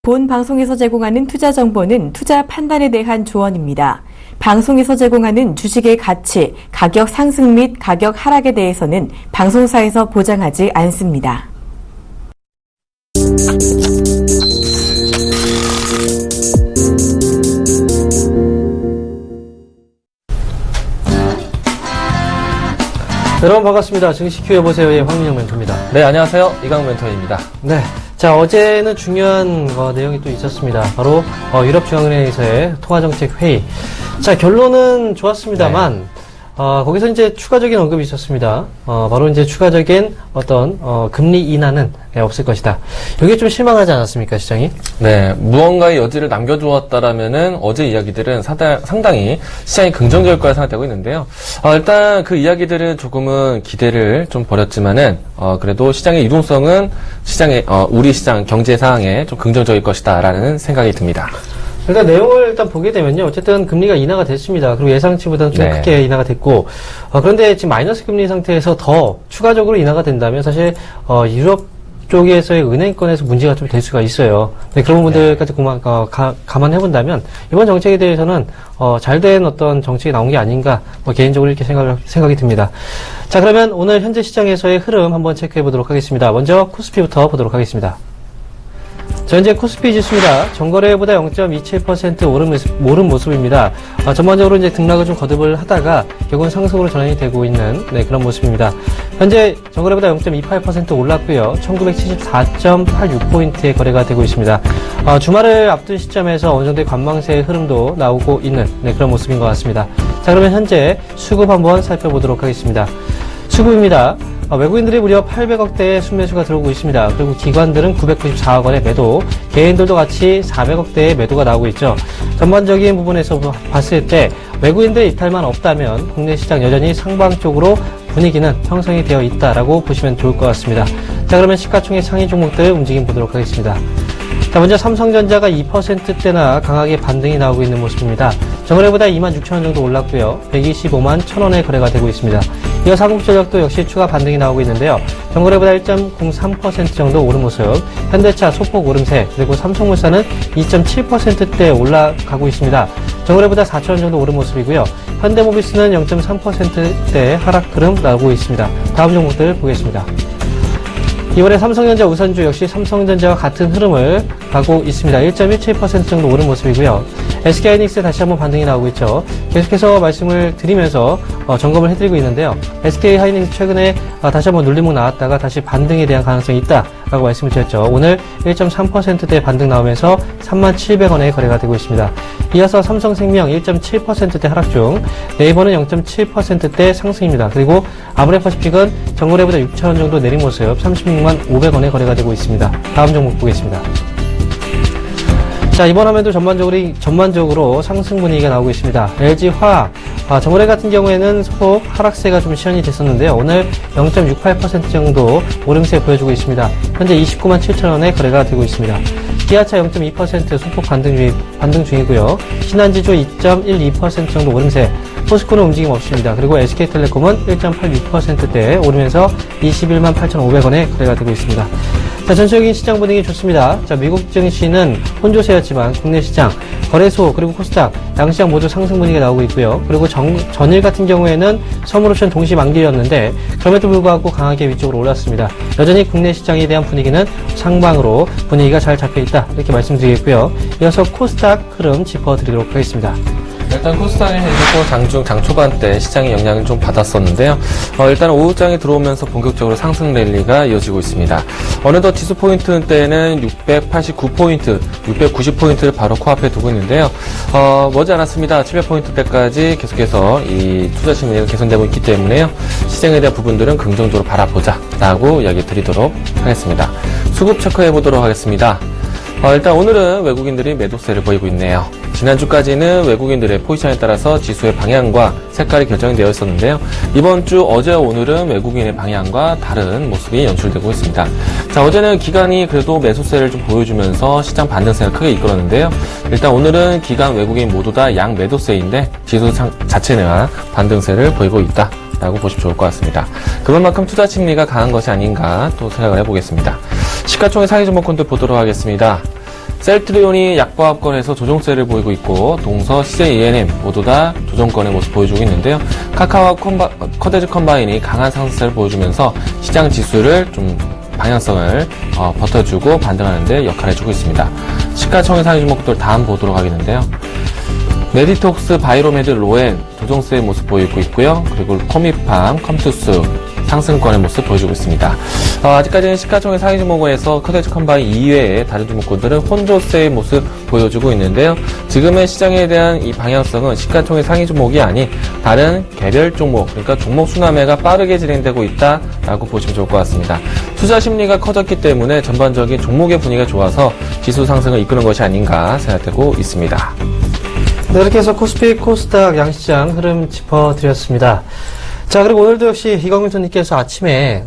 본 방송에서 제공하는 투자 정보는 투자 판단에 대한 조언입니다. 방송에서 제공하는 주식의 가치, 가격 상승 및 가격 하락에 대해서는 방송사에서 보장하지 않습니다. 여러분 반갑습니다. 증시 큐 해보세요의 황민영 멘토입니다. 네, 안녕하세요. 이강훈 멘토입니다. 네. 자, 어제는 중요한 내용이 또 있었습니다. 바로 유럽중앙은행에서의 통화정책 회의. 자, 결론은 좋았습니다만 거기서 이제 추가적인 언급이 있었습니다. 바로 이제 추가적인 어떤 금리 인하는 없을 것이다. 이게 좀 실망하지 않았습니까, 시장이? 네, 무언가의 여지를 남겨두었다라면은 어제 이야기들은 상당히 시장이 긍정적일 거라 생각되고 있는데요. 일단 그 이야기들은 조금은 기대를 좀 버렸지만은 그래도 시장의 유동성은 우리 시장 경제 상황에 좀 긍정적일 것이다라는 생각이 듭니다. 일단 내용을 일단 보게 되면요. 어쨌든 금리가 인하가 됐습니다. 그리고 예상치보다는 좀 크게 인하가 됐고, 그런데 지금 마이너스 금리 상태에서 더 추가적으로 인하가 된다면 사실 유럽 쪽에서의 은행권에서 문제가 좀 될 수가 있어요. 네, 그런 부분들까지 감안해 본다면 이번 정책에 대해서는 잘된 어떤 정책이 나온 게 아닌가 개인적으로 이렇게 생각이 듭니다. 자, 그러면 오늘 현재 시장에서의 흐름 한번 체크해 보도록 하겠습니다. 먼저 코스피부터 보도록 하겠습니다. 자, 현재 코스피 지수입니다. 전거래보다 0.27% 오른 모습입니다. 전반적으로 이제 등락을 좀 거듭을 하다가 결국은 상승으로 전환이 되고 있는 그런 모습입니다. 현재 전거래보다 0.28% 올랐고요. 1974.86포인트의 거래가 되고 있습니다. 주말을 앞둔 시점에서 어느 정도의 관망세의 흐름도 나오고 있는 그런 모습인 것 같습니다. 자, 그러면 현재 수급 한번 살펴보도록 하겠습니다. 수급입니다. 외국인들이 무려 800억대의 순매수가 들어오고 있습니다. 그리고 기관들은 994억 원의 매도, 개인들도 같이 400억대의 매도가 나오고 있죠. 전반적인 부분에서 봤을 때 외국인들의 이탈만 없다면 국내 시장 여전히 상방적으로 분위기는 형성이 되어 있다라고 보시면 좋을 것 같습니다. 자, 그러면 시가총액 상위 종목들 움직임 보도록 하겠습니다. 자, 먼저 삼성전자가 2%대나 강하게 반등이 나오고 있는 모습입니다. 전거래보다 26,000원 정도 올랐고요. 125만 1,000원에 거래가 되고 있습니다. 이어 삼국전력도 역시 추가 반등이 나오고 있는데요. 전거래보다 1.03% 정도 오른 모습. 현대차 소폭 오름세, 그리고 삼성물산은 2.7%대 올라가고 있습니다. 전거래보다 4,000원 정도 오른 모습이고요. 현대모비스는 0.3%대 하락 흐름 나오고 있습니다. 다음 종목들 보겠습니다. 이번에 삼성전자 우선주 역시 삼성전자와 같은 흐름을 가고 있습니다. 1.17% 정도 오른 모습이고요. SK하이닉스 다시 한번 반등이 나오고 있죠. 계속해서 말씀을 드리면서 점검을 해드리고 있는데요. SK하이닉스 최근에 다시 한번 눌림목 나왔다가 다시 반등에 대한 가능성이 있다라고 말씀을 드렸죠. 오늘 1.3%대 반등 나오면서 37,000원에 거래가 되고 있습니다. 이어서 삼성생명 1.7%대 하락 중, 네이버는 0.7%대 상승입니다. 그리고 아브레퍼시픽은 전거래보다 6,000원 정도 내린 모습 36만 500원에 거래가 되고 있습니다. 다음 종목 보겠습니다. 자, 이번 화면도 전반적으로 상승 분위기가 나오고 있습니다. LG화학, 전거래 같은 경우에는 소폭 하락세가 좀 시현이 됐었는데요. 오늘 0.68% 정도 오름세 보여주고 있습니다. 현재 29만 7천원에 거래가 되고 있습니다. 기아차 0.2% 소폭 반등 중이고요. 신한지주 2.12% 정도 오름세, 포스코는 움직임 없습니다. 그리고 SK텔레콤은 1.86%대 오르면서 21만 8,500원에 거래가 되고 있습니다. 자, 전체적인 시장 분위기 좋습니다. 자, 미국 증시는 혼조세였지만 국내 시장, 거래소 그리고 코스닥, 양시장 모두 상승 분위기가 나오고 있고요. 그리고 전일 같은 경우에는 선물옵션 동시 만기였는데 그럼에도 불구하고 강하게 위쪽으로 올랐습니다. 여전히 국내 시장에 대한 분위기는 상방으로 분위기가 잘 잡혀 있다, 이렇게 말씀드리겠고요. 이어서 코스닥 흐름 짚어드리도록 하겠습니다. 일단 코스닥에서도 장 초반 때 시장의 영향을 좀 받았었는데요. 일단 오후장에 들어오면서 본격적으로 상승 랠리가 이어지고 있습니다. 어느덧 지수 포인트 때는 689포인트, 690포인트를 바로 코앞에 두고 있는데요. 머지않았습니다. 700포인트대까지 계속해서 이 투자 심리가 개선되고 있기 때문에요. 시장에 대한 부분들은 긍정적으로 바라보자라고 이야기 드리도록 하겠습니다. 수급 체크해 보도록 하겠습니다. 일단 오늘은 외국인들이 매도세를 보이고 있네요. 지난주까지는 외국인들의 포지션에 따라서 지수의 방향과 색깔이 결정이 되어 있었는데요. 이번 주 어제와 오늘은 외국인의 방향과 다른 모습이 연출되고 있습니다. 자, 어제는 기관이 그래도 매수세를 좀 보여주면서 시장 반등세를 크게 이끌었는데요. 일단 오늘은 기관 외국인 모두 다 양 매도세인데 지수 자체는 반등세를 보이고 있다 라고 보시면 좋을 것 같습니다. 그만큼 투자 심리가 강한 것이 아닌가 또 생각을 해보겠습니다. 시가총액 상위 종목군들 보도록 하겠습니다. 셀트리온이 약보합권에서 조정세를 보이고 있고 동서, CJ ENM 모두 다 조정권의 모습 보여주고 있는데요. 카카오와 커데즈 컴바인이 강한 상승세를 보여주면서 시장 지수를 좀 방향성을 버텨주고 반등하는 데 역할해주고 있습니다. 시가총액 상위 종목들 다음 보도록 하겠는데요. 메디톡스, 바이로메드, 로엔 조정세의 모습 보이고 있고요. 그리고 코미팜, 컴투스 상승권의 모습 보여주고 있습니다. 아직까지는 시가총액 상위 종목에서 커데즈 컴바인 이외의 다른 종목군들은 혼조세의 모습 보여주고 있는데요. 지금의 시장에 대한 이 방향성은 시가총액 상위 종목이 아닌 다른 개별 종목, 그러니까 종목 순환매가 빠르게 진행되고 있다라고 보시면 좋을 것 같습니다. 투자 심리가 커졌기 때문에 전반적인 종목의 분위기가 좋아서 지수 상승을 이끄는 것이 아닌가 생각되고 있습니다. 네, 이렇게 해서 코스피, 코스닥 양시장 흐름 짚어드렸습니다. 자, 그리고 오늘도 역시 이광민 손님께서 아침에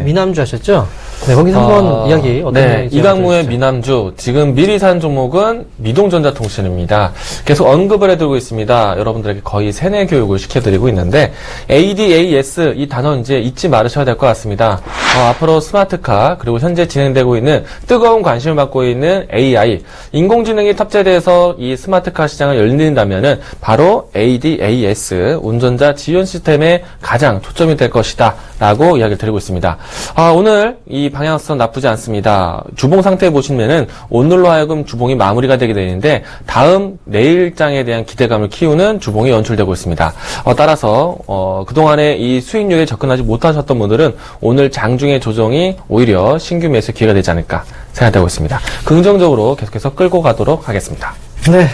미남주 하셨죠? 네, 거기서 한번 이야기 어떤 이야기 이강무의 미남주, 지금 미리 산 종목은 미동전자통신입니다. 계속 언급을 해드리고 있습니다. 여러분들에게 거의 세뇌 교육을 시켜드리고 있는데 ADAS 이 단어 이제 잊지 말으셔야 될 것 같습니다. 앞으로 스마트카 그리고 현재 진행되고 있는 뜨거운 관심을 받고 있는 AI, 인공지능이 탑재돼서 이 스마트카 시장을 열린다면은 바로 ADAS 운전자 지원 시스템에 가장 초점이 될 것이다 라고 이야기를 드리고 있습니다. 오늘 이 방향성 나쁘지 않습니다. 주봉 상태 보시면은 오늘로 하여금 주봉이 마무리가 되게 되는데 다음 내일장에 대한 기대감을 키우는 주봉이 연출되고 있습니다. 따라서 그동안에 이 수익률에 접근하지 못하셨던 분들은 오늘 장중의 조정이 오히려 신규 매수 기회가 되지 않을까 생각되고 있습니다. 긍정적으로 계속해서 끌고 가도록 하겠습니다. 네,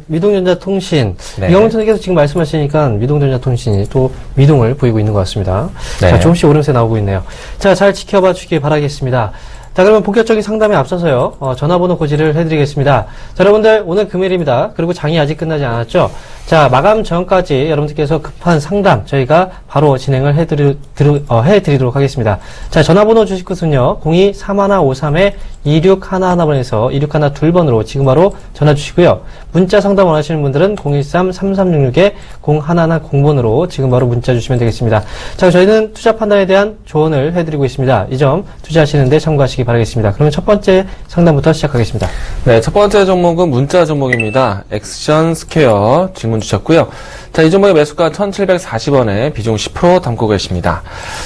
미동전자통신. 네. 이광민 선생님께서 지금 말씀하시니까 미동전자통신이 또 미동을 보이고 있는 것 같습니다. 네. 자, 조금씩 오름세 나오고 있네요. 자, 잘 지켜봐 주시기 바라겠습니다. 자, 그러면 본격적인 상담에 앞서서요, 전화번호 고지를 해드리겠습니다. 자, 여러분들, 오늘 금요일입니다. 그리고 장이 아직 끝나지 않았죠? 자, 마감 전까지 여러분들께서 급한 상담, 저희가 바로 진행을 해드리도록 하겠습니다. 자, 전화번호 주실 곳은요, 02-3153-2611번에서 2612번으로 지금 바로 전화 주시고요. 문자 상담 원하시는 분들은 013-3366-0110번으로 지금 바로 문자 주시면 되겠습니다. 자, 저희는 투자 판단에 대한 조언을 해드리고 있습니다. 이 점 투자하시는데 참고하시기 바라겠습니다. 그러면 첫 번째 상담부터 시작하겠습니다. 네, 첫 번째 종목은 문자 종목입니다. 액션 스퀘어 질문 주셨고요. 자, 이 종목의 매수가 1740원에 비중 10% 담고 계십니다.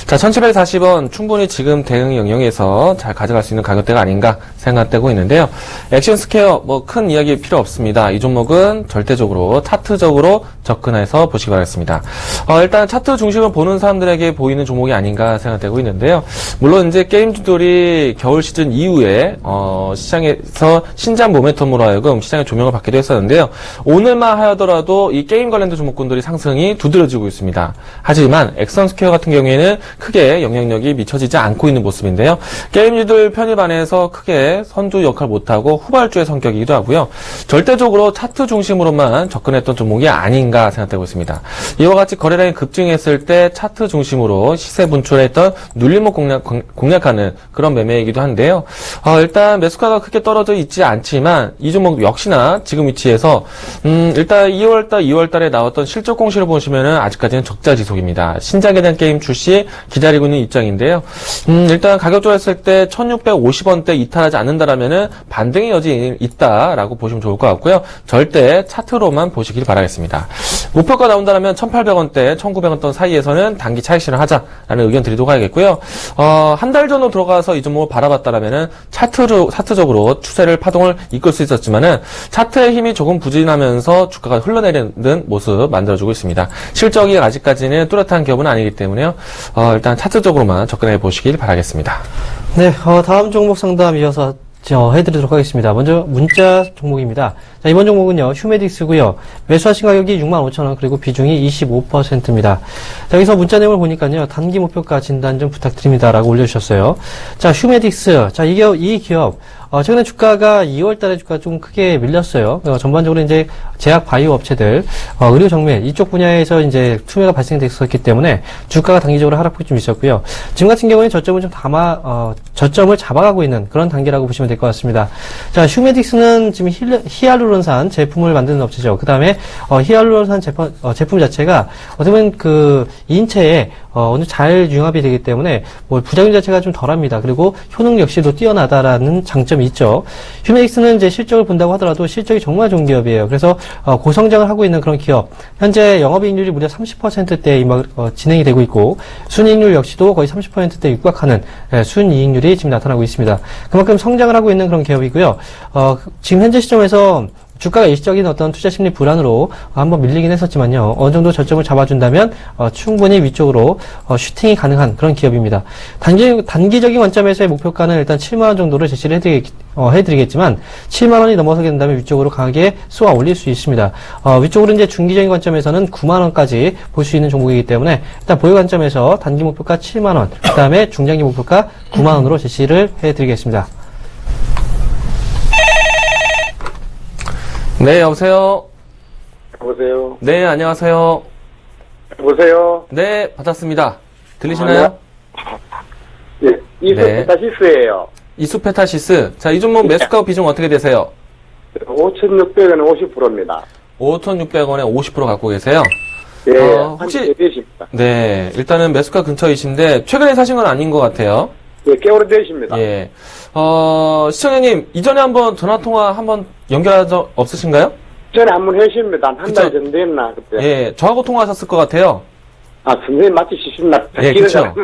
자, 1740원 충분히 지금 대응 영역에서 잘 가져갈 수 있는 가격대가 아닌가 생각되고 있는데요. 액션 스퀘어 큰 이야기 필요 없습니다. 이 종목은 절대적으로 차트적으로 접근해서 보시기 바라겠습니다. 일단 차트 중심을 보는 사람들에게 보이는 종목이 아닌가 생각되고 있는데요. 물론 이제 게임주들이 겨울 시즌 이후에 시장에서 신장 모멘텀으로 하여금 시장의 조명을 받기도 했었는데요. 오늘만 하더라도 이 게임 관련된 종목군들이 상승이 두드러지고 있습니다. 하지만 액션 스퀘어 같은 경우에는 크게 영향력이 미쳐지지 않고 있는 모습인데요. 게임주들 편입 안에서 크게 선두 역할 못하고 후발주의 성격이기도 하고요. 절대적으로 차트 중심으로만 접근했던 종목이 아닌가 생각되고 있습니다. 이와 같이 거래량이 급증했을 때 차트 중심으로 시세 분출했던 눌림목 공략하는 그런 매매이기도 한데요. 일단 매수가가 크게 떨어져 있지 않지만 이 종목 역시나 지금 위치에서 일단 2월달에 나왔던 실적 공시를 보시면은 아직까지는 적자 지속입니다. 신작에 대한 게임 출시 기다리고 있는 입장인데요. 일단 가격적으로 했을 때 1650원대 이탈하지 않는다라면은 반등의 여지가 있다라고 보시면 좋을 것 같고요. 절대 차트로만 보시길 바라겠습니다. 목표가 나온다면 1800원대, 1900원대 사이에서는 단기 차익 실현하자라는 의견 드리도록 하겠고요. 한 달 전으로 들어가서 이 종목을 바라봤다라면은 차트적으로 추세를 파동을 이끌 수 있었지만은 차트의 힘이 조금 부진하면서 주가가 흘러내리는 모습 만들어주고 있습니다. 실적이 아직까지는 뚜렷한 기업은 아니기 때문에요. 일단 차트적으로만 접근해 보시길 바라겠습니다. 네, 다음 종목 상담 이어서 해드리도록 하겠습니다. 먼저 문자 종목입니다. 자, 이번 종목은요, 휴메딕스고요. 매수하신 가격이 65,000원, 그리고 비중이 25%입니다. 자, 여기서 문자 내용을 보니까요, 단기 목표가 진단 좀 부탁드립니다라고 올려주셨어요. 자, 휴메딕스. 자, 이 기업, 최근에 주가가 2월달에 주가 좀 크게 밀렸어요. 전반적으로 이제 제약 바이오 업체들, 의료 정밀 이쪽 분야에서 이제 투매가 발생됐었기 때문에 주가가 단기적으로 하락폭이 좀 있었고요. 지금 같은 경우에 저점을 좀 저점을 잡아가고 있는 그런 단계라고 보시면 될 것 같습니다. 자, 휴메딕스는 지금 히알루론산 제품을 만드는 업체죠. 그 다음에 히알루론산 제품 자체가 어떻게 보면 그 인체에 어느 잘 융합이 되기 때문에 부작용 자체가 좀 덜합니다. 그리고 효능 역시도 뛰어나다라는 장점이 장점이 있죠. 휴메닉스는 이제 실적을 본다고 하더라도 실적이 정말 좋은 기업이에요. 그래서 고성장을 하고 있는 그런 기업. 현재 영업이익률이 무려 30%대에 진행이 되고 있고 순이익률 역시도 거의 30%대에 육박하는 순이익률이 지금 나타나고 있습니다. 그만큼 성장을 하고 있는 그런 기업이고요. 지금 현재 시점에서 주가가 일시적인 어떤 투자 심리 불안으로 한번 밀리긴 했었지만요. 어느 정도 저점을 잡아준다면 충분히 위쪽으로 슈팅이 가능한 그런 기업입니다. 단기적인 관점에서의 목표가는 일단 7만 원 정도를 제시를 해드리겠지만 7만 원이 넘어서게 된다면 위쪽으로 강하게 쏘아 올릴 수 있습니다. 위쪽으로 이제 중기적인 관점에서는 9만 원까지 볼 수 있는 종목이기 때문에 일단 보유 관점에서 단기 목표가 7만 원, 그 다음에 중장기 목표가 9만 원으로 제시를 해드리겠습니다. 네, 여보세요? 여보세요? 네, 안녕하세요. 여보세요? 네, 받았습니다. 들리시나요? 예, 네. 이소페타시스예요. 이수페타시스. 자, 이 종목 매수가 비중 어떻게 되세요? 5,600원에 50%입니다. 5,600원에 50% 갖고 계세요? 예, 혹시, 되십니다. 네, 일단은 매수가 근처이신데, 최근에 사신 건 아닌 것 같아요. 예, 꽤 오래되십니다. 예. 시청자님, 이전에 한번 전화통화 한번 연결한 적 없으신가요? 전에 한번 했습니다. 한 그쵸? 달 정도 됐나, 그때. 예, 저하고 통화하셨을 것 같아요. 아, 선생님 맞추시나? 예, 그쵸.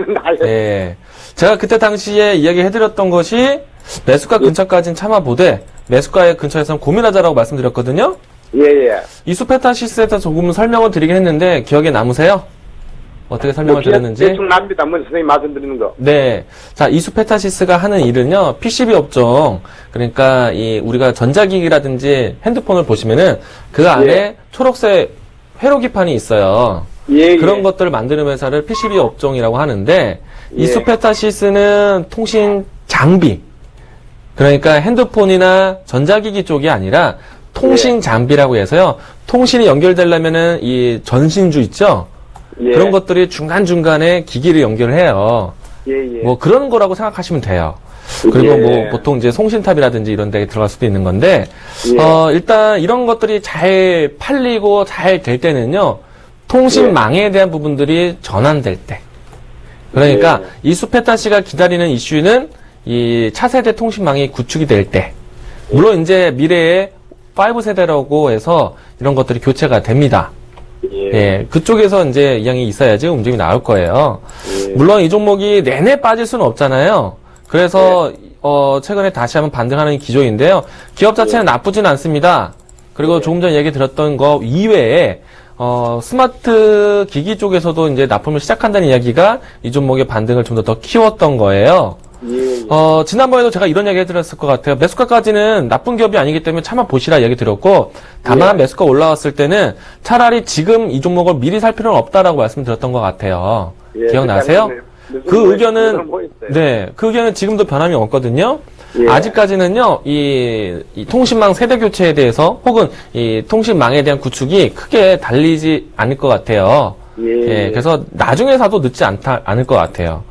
예. 제가 그때 당시에 이야기 해드렸던 것이, 매수가 근처까지는 참아보되, 매수가의 근처에서는 고민하자라고 말씀드렸거든요? 예, 예. 이수페타시스에 대해서 조금 설명을 드리긴 했는데, 기억에 남으세요? 어떻게 설명을 드렸는지? 대충 납니다. 뭐 선생님 말씀드리는 거. 네. 자, 이수페타시스가 하는 일은요, PCB 업종, 그러니까 우리가 전자기기라든지 핸드폰을 보시면은 그 안에 예. 초록색 회로기판이 있어요. 예, 그런 예. 것들을 만드는 회사를 PCB 업종이라고 하는데, 예. 이수페타시스는 통신 장비, 그러니까 핸드폰이나 전자기기 쪽이 아니라 통신 장비라고 해서요, 통신이 연결되려면은 이 전신주 있죠? 예. 그런 것들이 중간중간에 기기를 연결해요. 예, 예. 뭐 그런 거라고 생각하시면 돼요. 그리고 예. 뭐 보통 이제 송신탑이라든지 이런 데 들어갈 수도 있는 건데, 예. 일단 이런 것들이 잘 팔리고 잘 될 때는요, 통신망에 대한 부분들이 전환될 때. 그러니까 예. 이수페타시가 기다리는 이슈는 이 차세대 통신망이 구축이 될 때. 물론 이제 미래에 5세대라고 해서 이런 것들이 교체가 됩니다. 예. 예, 그쪽에서 이제 이양이 있어야지 움직임이 나올 거예요. 예. 물론 이 종목이 내내 빠질 수는 없잖아요. 그래서 최근에 다시 한번 반등하는 기조인데요. 기업 자체는 나쁘진 않습니다. 그리고 조금 전에 얘기 드렸던 거 이외에 스마트 기기 쪽에서도 이제 납품을 시작한다는 이야기가 이 종목의 반등을 좀 더 키웠던 거예요. 예. 지난번에도 제가 이런 얘기 해드렸을 것 같아요. 매수가까지는 나쁜 기업이 아니기 때문에 참아보시라 얘기 드렸고, 다만 예. 매수가 올라왔을 때는 차라리 지금 이 종목을 미리 살 필요는 없다라고 말씀드렸던 것 같아요. 예, 기억나세요? 그 의견은, 네, 그 의견은 지금도 변함이 없거든요. 예. 아직까지는요, 이 통신망 세대 교체에 대해서 혹은 이 통신망에 대한 구축이 크게 달리지 않을 것 같아요. 예. 그래서 나중에 사도 늦지 않을 것 같아요.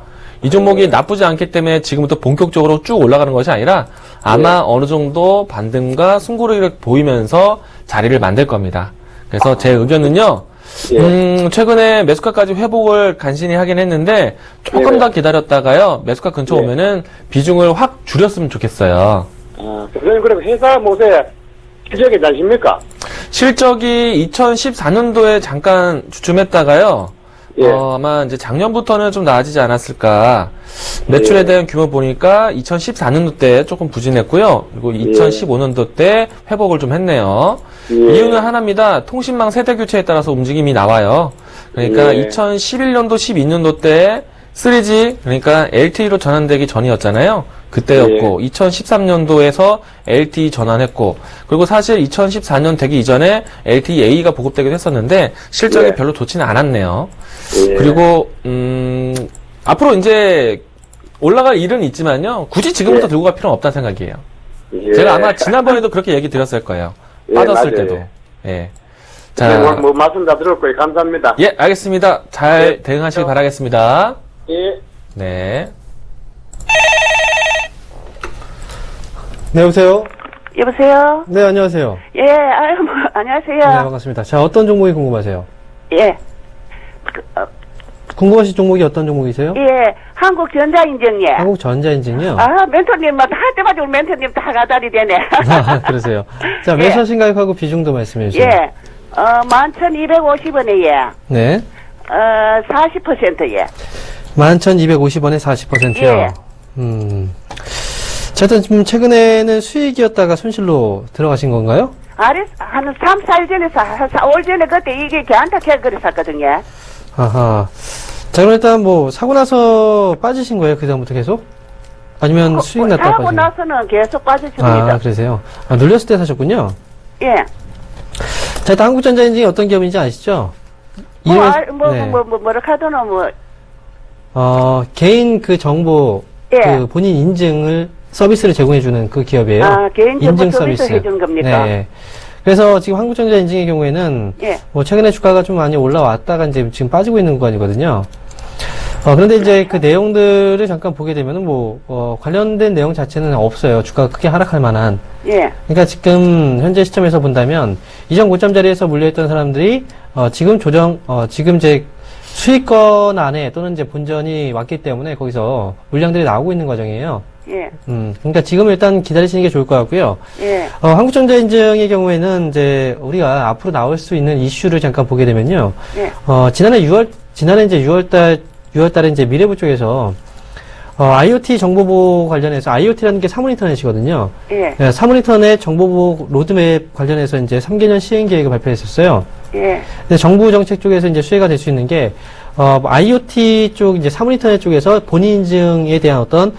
이 종목이 나쁘지 않기 때문에 지금부터 본격적으로 쭉 올라가는 것이 아니라 아마 어느 정도 반등과 승고를 보이면서 자리를 만들 겁니다. 그래서 제 의견은요, 최근에 매수가까지 회복을 간신히 하긴 했는데 조금 더 기다렸다가요, 매수가 근처 오면은 비중을 확 줄였으면 좋겠어요. 선생님, 그럼 회사 모세 실적이 나십니까? 실적이 2014년도에 잠깐 주춤했다가요, 예. 아마 이제 작년부터는 좀 나아지지 않았을까. 매출에 대한 규모 보니까 2014년도 때 조금 부진했고요. 그리고 2015년도 때 회복을 좀 했네요. 예. 이유는 하나입니다. 통신망 세대 교체에 따라서 움직임이 나와요. 그러니까 예. 2011년도, 12년도 때 3G, 그러니까 LTE로 전환되기 전이었잖아요. 그때였고, 2013년도에서 LTE 전환했고, 그리고 사실 2014년 되기 이전에 LTE-A가 보급되기도 했었는데, 실적이 예. 별로 좋지는 않았네요. 예. 그리고, 앞으로 이제 올라갈 일은 있지만요, 굳이 지금부터 예. 들고 갈 필요는 없다는 생각이에요. 예. 제가 아마 지난번에도 그렇게 얘기 드렸을 거예요. 예, 빠졌을 맞아요. 때도. 예. 자, 뭐 말씀 다 들었고요. 감사합니다. 예, 알겠습니다. 잘 예. 대응하시길 바라겠습니다. 예. 네. 네, 여보세요? 여보세요? 네, 안녕하세요. 예, 아유, 안녕하세요. 네, 반갑습니다. 자, 어떤 종목이 궁금하세요? 예. 궁금하신 종목이 어떤 종목이세요? 예, 한국전자인증, 예. 한국전자인증이요? 아, 멘토님만 할 때마다 우리 멘토님 다 가다리 되네. 아, 그러세요. 자, 예. 매수하신 가격하고 비중도 말씀해 주세요. 예, 11,250원에, 예. 네. 40%, 예. 11,250원에 40%요. 예. 자, 일단 지금 최근에는 수익이었다가 손실로 들어가신 건가요? 한 3, 4일 전에, 4, 5일 전에 그때 이게 걔한테 그래 샀거든요. 아하. 자, 그럼 일단 뭐, 사고 나서 빠지신 거예요? 그다음부터 계속? 아니면 수익 났다 사고 빠진 나서는 계속 빠졌습니다. 아, 그러세요? 아, 눌렸을 때 사셨군요? 예. 자, 일단 한국전자인증이 어떤 기업인지 아시죠? 뭐라 카드노, 개인 그 정보, 예. 그 본인 인증을, 서비스를 제공해주는 그 기업이에요. 아, 개인 정보 서비스 해주는 겁니까? 네. 그래서 지금 한국전자인증의 경우에는, 예. 뭐, 최근에 주가가 좀 많이 올라왔다가 이제 지금 빠지고 있는 구간이거든요. 그런데 이제 그 내용들을 잠깐 보게 되면은 뭐, 관련된 내용 자체는 없어요. 주가가 크게 하락할 만한. 예. 그러니까 지금 현재 시점에서 본다면 이전 고점 자리에서 물려있던 사람들이 지금 지금 이제 수익권 안에 또는 이제 본전이 왔기 때문에 거기서 물량들이 나오고 있는 과정이에요. 예. 그러니까 지금 일단 기다리시는 게 좋을 것 같고요. 예. 한국전자인증의 경우에는 이제 우리가 앞으로 나올 수 있는 이슈를 잠깐 보게 되면요. 예. 지난해 이제 6월달에 이제 미래부 쪽에서 IoT 정보보호 관련해서 IoT라는 게 사물인터넷이거든요. 예. 네, 사물인터넷 정보보호 로드맵 관련해서 이제 3개년 시행 계획을 발표했었어요. 예. 근데 정부 정책 쪽에서 이제 수혜가 될 수 있는 게 IoT 쪽 이제 사물인터넷 쪽에서 본인 인증에 대한 어떤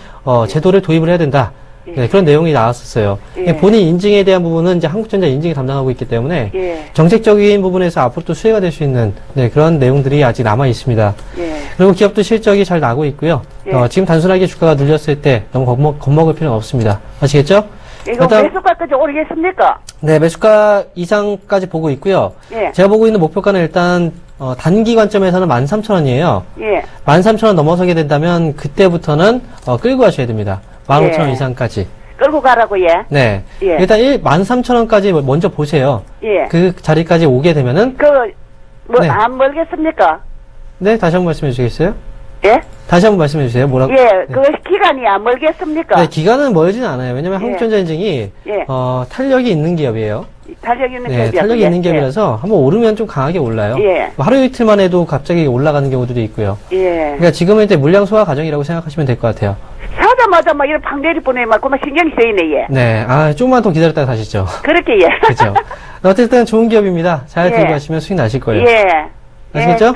제도를 도입을 해야 된다. 네, 그런 내용이 나왔었어요. 예. 본인 인증에 대한 부분은 이제 한국전자 인증이 담당하고 있기 때문에 예. 정책적인 부분에서 앞으로 또 수혜가 될 수 있는 그런 내용들이 아직 남아 있습니다. 예. 그리고 기업도 실적이 잘 나고 있고요. 예. 지금 단순하게 주가가 눌렸을 때 너무 겁먹을 필요는 없습니다. 아시겠죠? 이거 일단- 매수가까지 오르겠습니까? 네, 매수가 이상까지 보고 있고요. 예. 제가 보고 있는 목표가는 일단 단기 관점에서는 13,000원이에요. 예. 13,000원 넘어서게 된다면 그때부터는 끌고 가셔야 됩니다. 15,000원 예. 이상까지. 끌고 가라고, 예. 네. 예. 일단 13,000원까지 먼저 보세요. 예. 그 자리까지 오게 되면은 네. 안 멀겠습니까? 네, 다시 한번 말씀해 주시겠어요? 예? 다시 한번 말씀해 주세요. 뭐라고? 예, 네. 그 기간이 안 멀겠습니까? 네, 기간은 멀지는 않아요. 왜냐면 예. 한국전자인증이 예. 탄력이 있는 기업이에요. 탄력 있는 네, 기업이야, 탄력이 그게? 있는 기업이라서 한번 오르면 좀 강하게 올라요. 예. 뭐 하루 이틀만 해도 갑자기 올라가는 경우들이 있고요. 예. 그러니까 지금은 이제 물량 소화 과정이라고 생각하시면 될 것 같아요. 사자마자 막 이런 방내리 보내 막 그만 신경이 쓰이네, 예. 네, 조금만 더 기다렸다가 사시죠. 그렇게, 예. 그렇죠. 어쨌든 좋은 기업입니다. 잘 예. 들고 가시면 수익 나실 거예요. 예. 아시겠죠?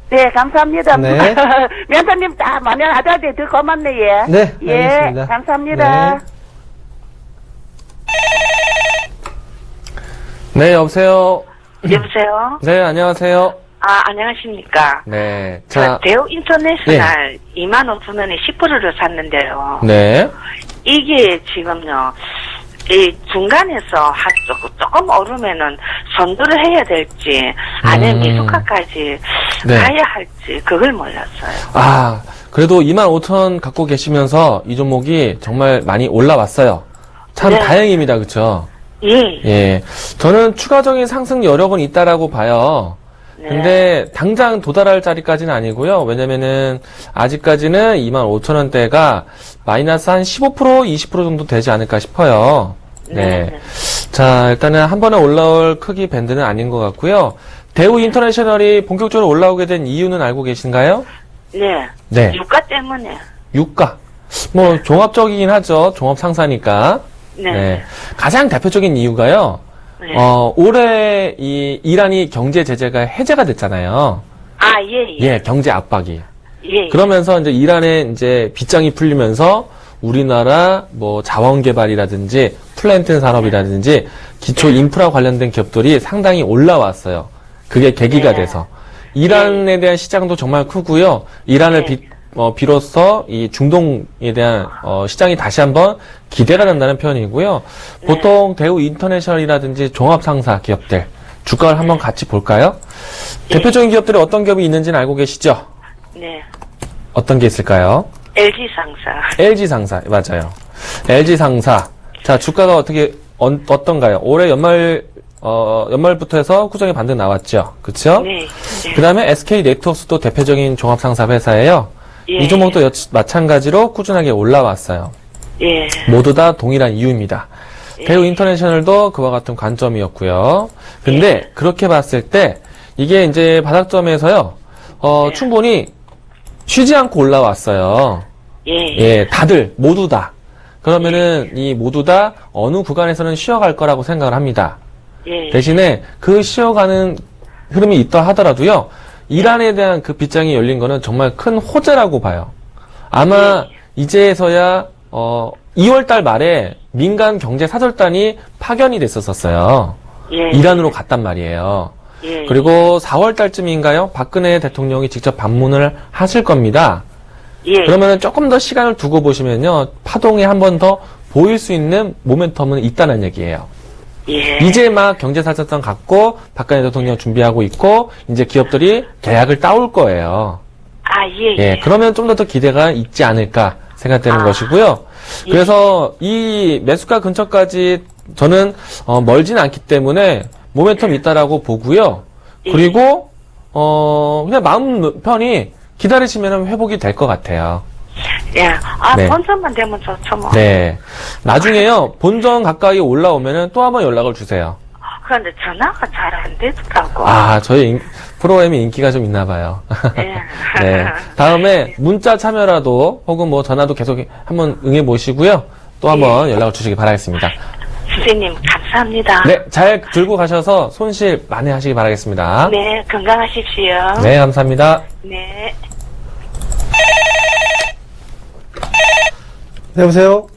네, 감사합니다. 네. 면사님, 만약 아들한테 더 고맙네, 예. 네, 예, 알겠습니다. 감사합니다. 네, 여보세요. 여보세요? 네, 안녕하세요. 안녕하십니까. 네. 자, 대우 인터내셔널 25,000원에 10%를 샀는데요. 네. 이게 지금요, 이 중간에서 조금 오르면은 선두를 해야 될지, 아니면 미숙화까지 네. 가야 할지, 그걸 몰랐어요. 그래도 25,000원 갖고 계시면서 이 종목이 정말 많이 올라왔어요. 참 네. 다행입니다. 그쵸? 예. 예. 저는 추가적인 상승 여력은 있다라고 봐요. 네. 근데 당장 도달할 자리까지는 아니고요. 왜냐면은 아직까지는 25,000원대가 마이너스 한 15%, 20% 정도 되지 않을까 싶어요. 네. 네. 자, 일단은 한 번에 올라올 크기 밴드는 아닌 것 같고요. 대우 인터내셔널이 본격적으로 올라오게 된 이유는 알고 계신가요? 네. 네. 유가 때문에. 유가. 뭐 종합적이긴 하죠. 종합 상사니까. 네. 가장 대표적인 이유가요. 네. 올해 이 이란이 경제 제재가 해제가 됐잖아요. 예. 예, 경제 압박이. 예. 그러면서 이제 이란의 이제 빗장이 풀리면서 우리나라 뭐 자원 개발이라든지 플랜트 산업이라든지 기초 인프라 관련된 기업들이 상당히 올라왔어요. 그게 계기가 네. 돼서 이란에 대한 시장도 정말 크고요. 이란을 네. 비로소 이 중동에 대한 시장이 다시 한번 기대가 된다는 표현이고요. 보통 대우 인터내셔널이라든지 종합상사 기업들 주가를 한번 같이 볼까요? 대표적인 기업들이 어떤 기업이 있는지는 알고 계시죠? 네. 어떤 게 있을까요? LG상사. LG상사 맞아요. LG상사 자 주가가 어떤가요? 올해 연말 연말부터 해서 꾸준히 반등 나왔죠. 그쵸? 네. 네. 그 다음에 SK 네트워크스도 대표적인 종합상사 회사예요. 예. 이 종목도 마찬가지로 꾸준하게 올라왔어요. 예. 모두 다 동일한 이유입니다. 대우 인터내셔널도 그와 같은 관점이었고요. 근데 그렇게 봤을 때 이게 이제 바닥점에서요, 충분히 쉬지 않고 올라왔어요. 예. 예, 다들, 모두 다. 그러면은 이 모두 다 어느 구간에서는 쉬어갈 거라고 생각을 합니다. 예. 대신에 그 쉬어가는 흐름이 있다 하더라도요, 이란에 대한 그 빗장이 열린 거는 정말 큰 호재라고 봐요. 아마 이제서야 2월달 말에 민간 경제 사절단이 파견이 됐었어요. 예. 이란으로 갔단 말이에요. 예. 그리고 4월달쯤인가요? 박근혜 대통령이 직접 방문을 하실 겁니다. 예. 그러면 조금 더 시간을 두고 보시면요, 파동이 한 번 더 보일 수 있는 모멘텀은 있다는 얘기예요. 예. 이제 막 경제사절단 갖고 박근혜 대통령 준비하고 있고 이제 기업들이 계약을 따올 거예요. 아, 예. 예, 그러면 좀 더 기대가 있지 않을까 생각되는 것이고요. 그래서 이 매수가 근처까지 저는 멀진 않기 때문에 모멘텀 있다라고 보고요. 그리고 그냥 마음 편히 기다리시면 회복이 될 것 같아요. 예. 아, 네. 본전만 되면 좋죠, 뭐. 네. 나중에요, 본전 가까이 올라오면은 또 한번 연락을 주세요. 그런데 전화가 잘 안 되더라고. 아, 저희 프로그램이 인기가 좀 있나 봐요. 예. 네. 다음에 문자 참여라도 혹은 뭐 전화도 계속 한번 응해 보시고요. 또 한번 연락을 주시기 바라겠습니다. 선생님, 감사합니다. 네, 잘 들고 가셔서 손실 많이 하시기 바라겠습니다. 네, 건강하십시오. 네, 감사합니다. 네. 네, 여보세요?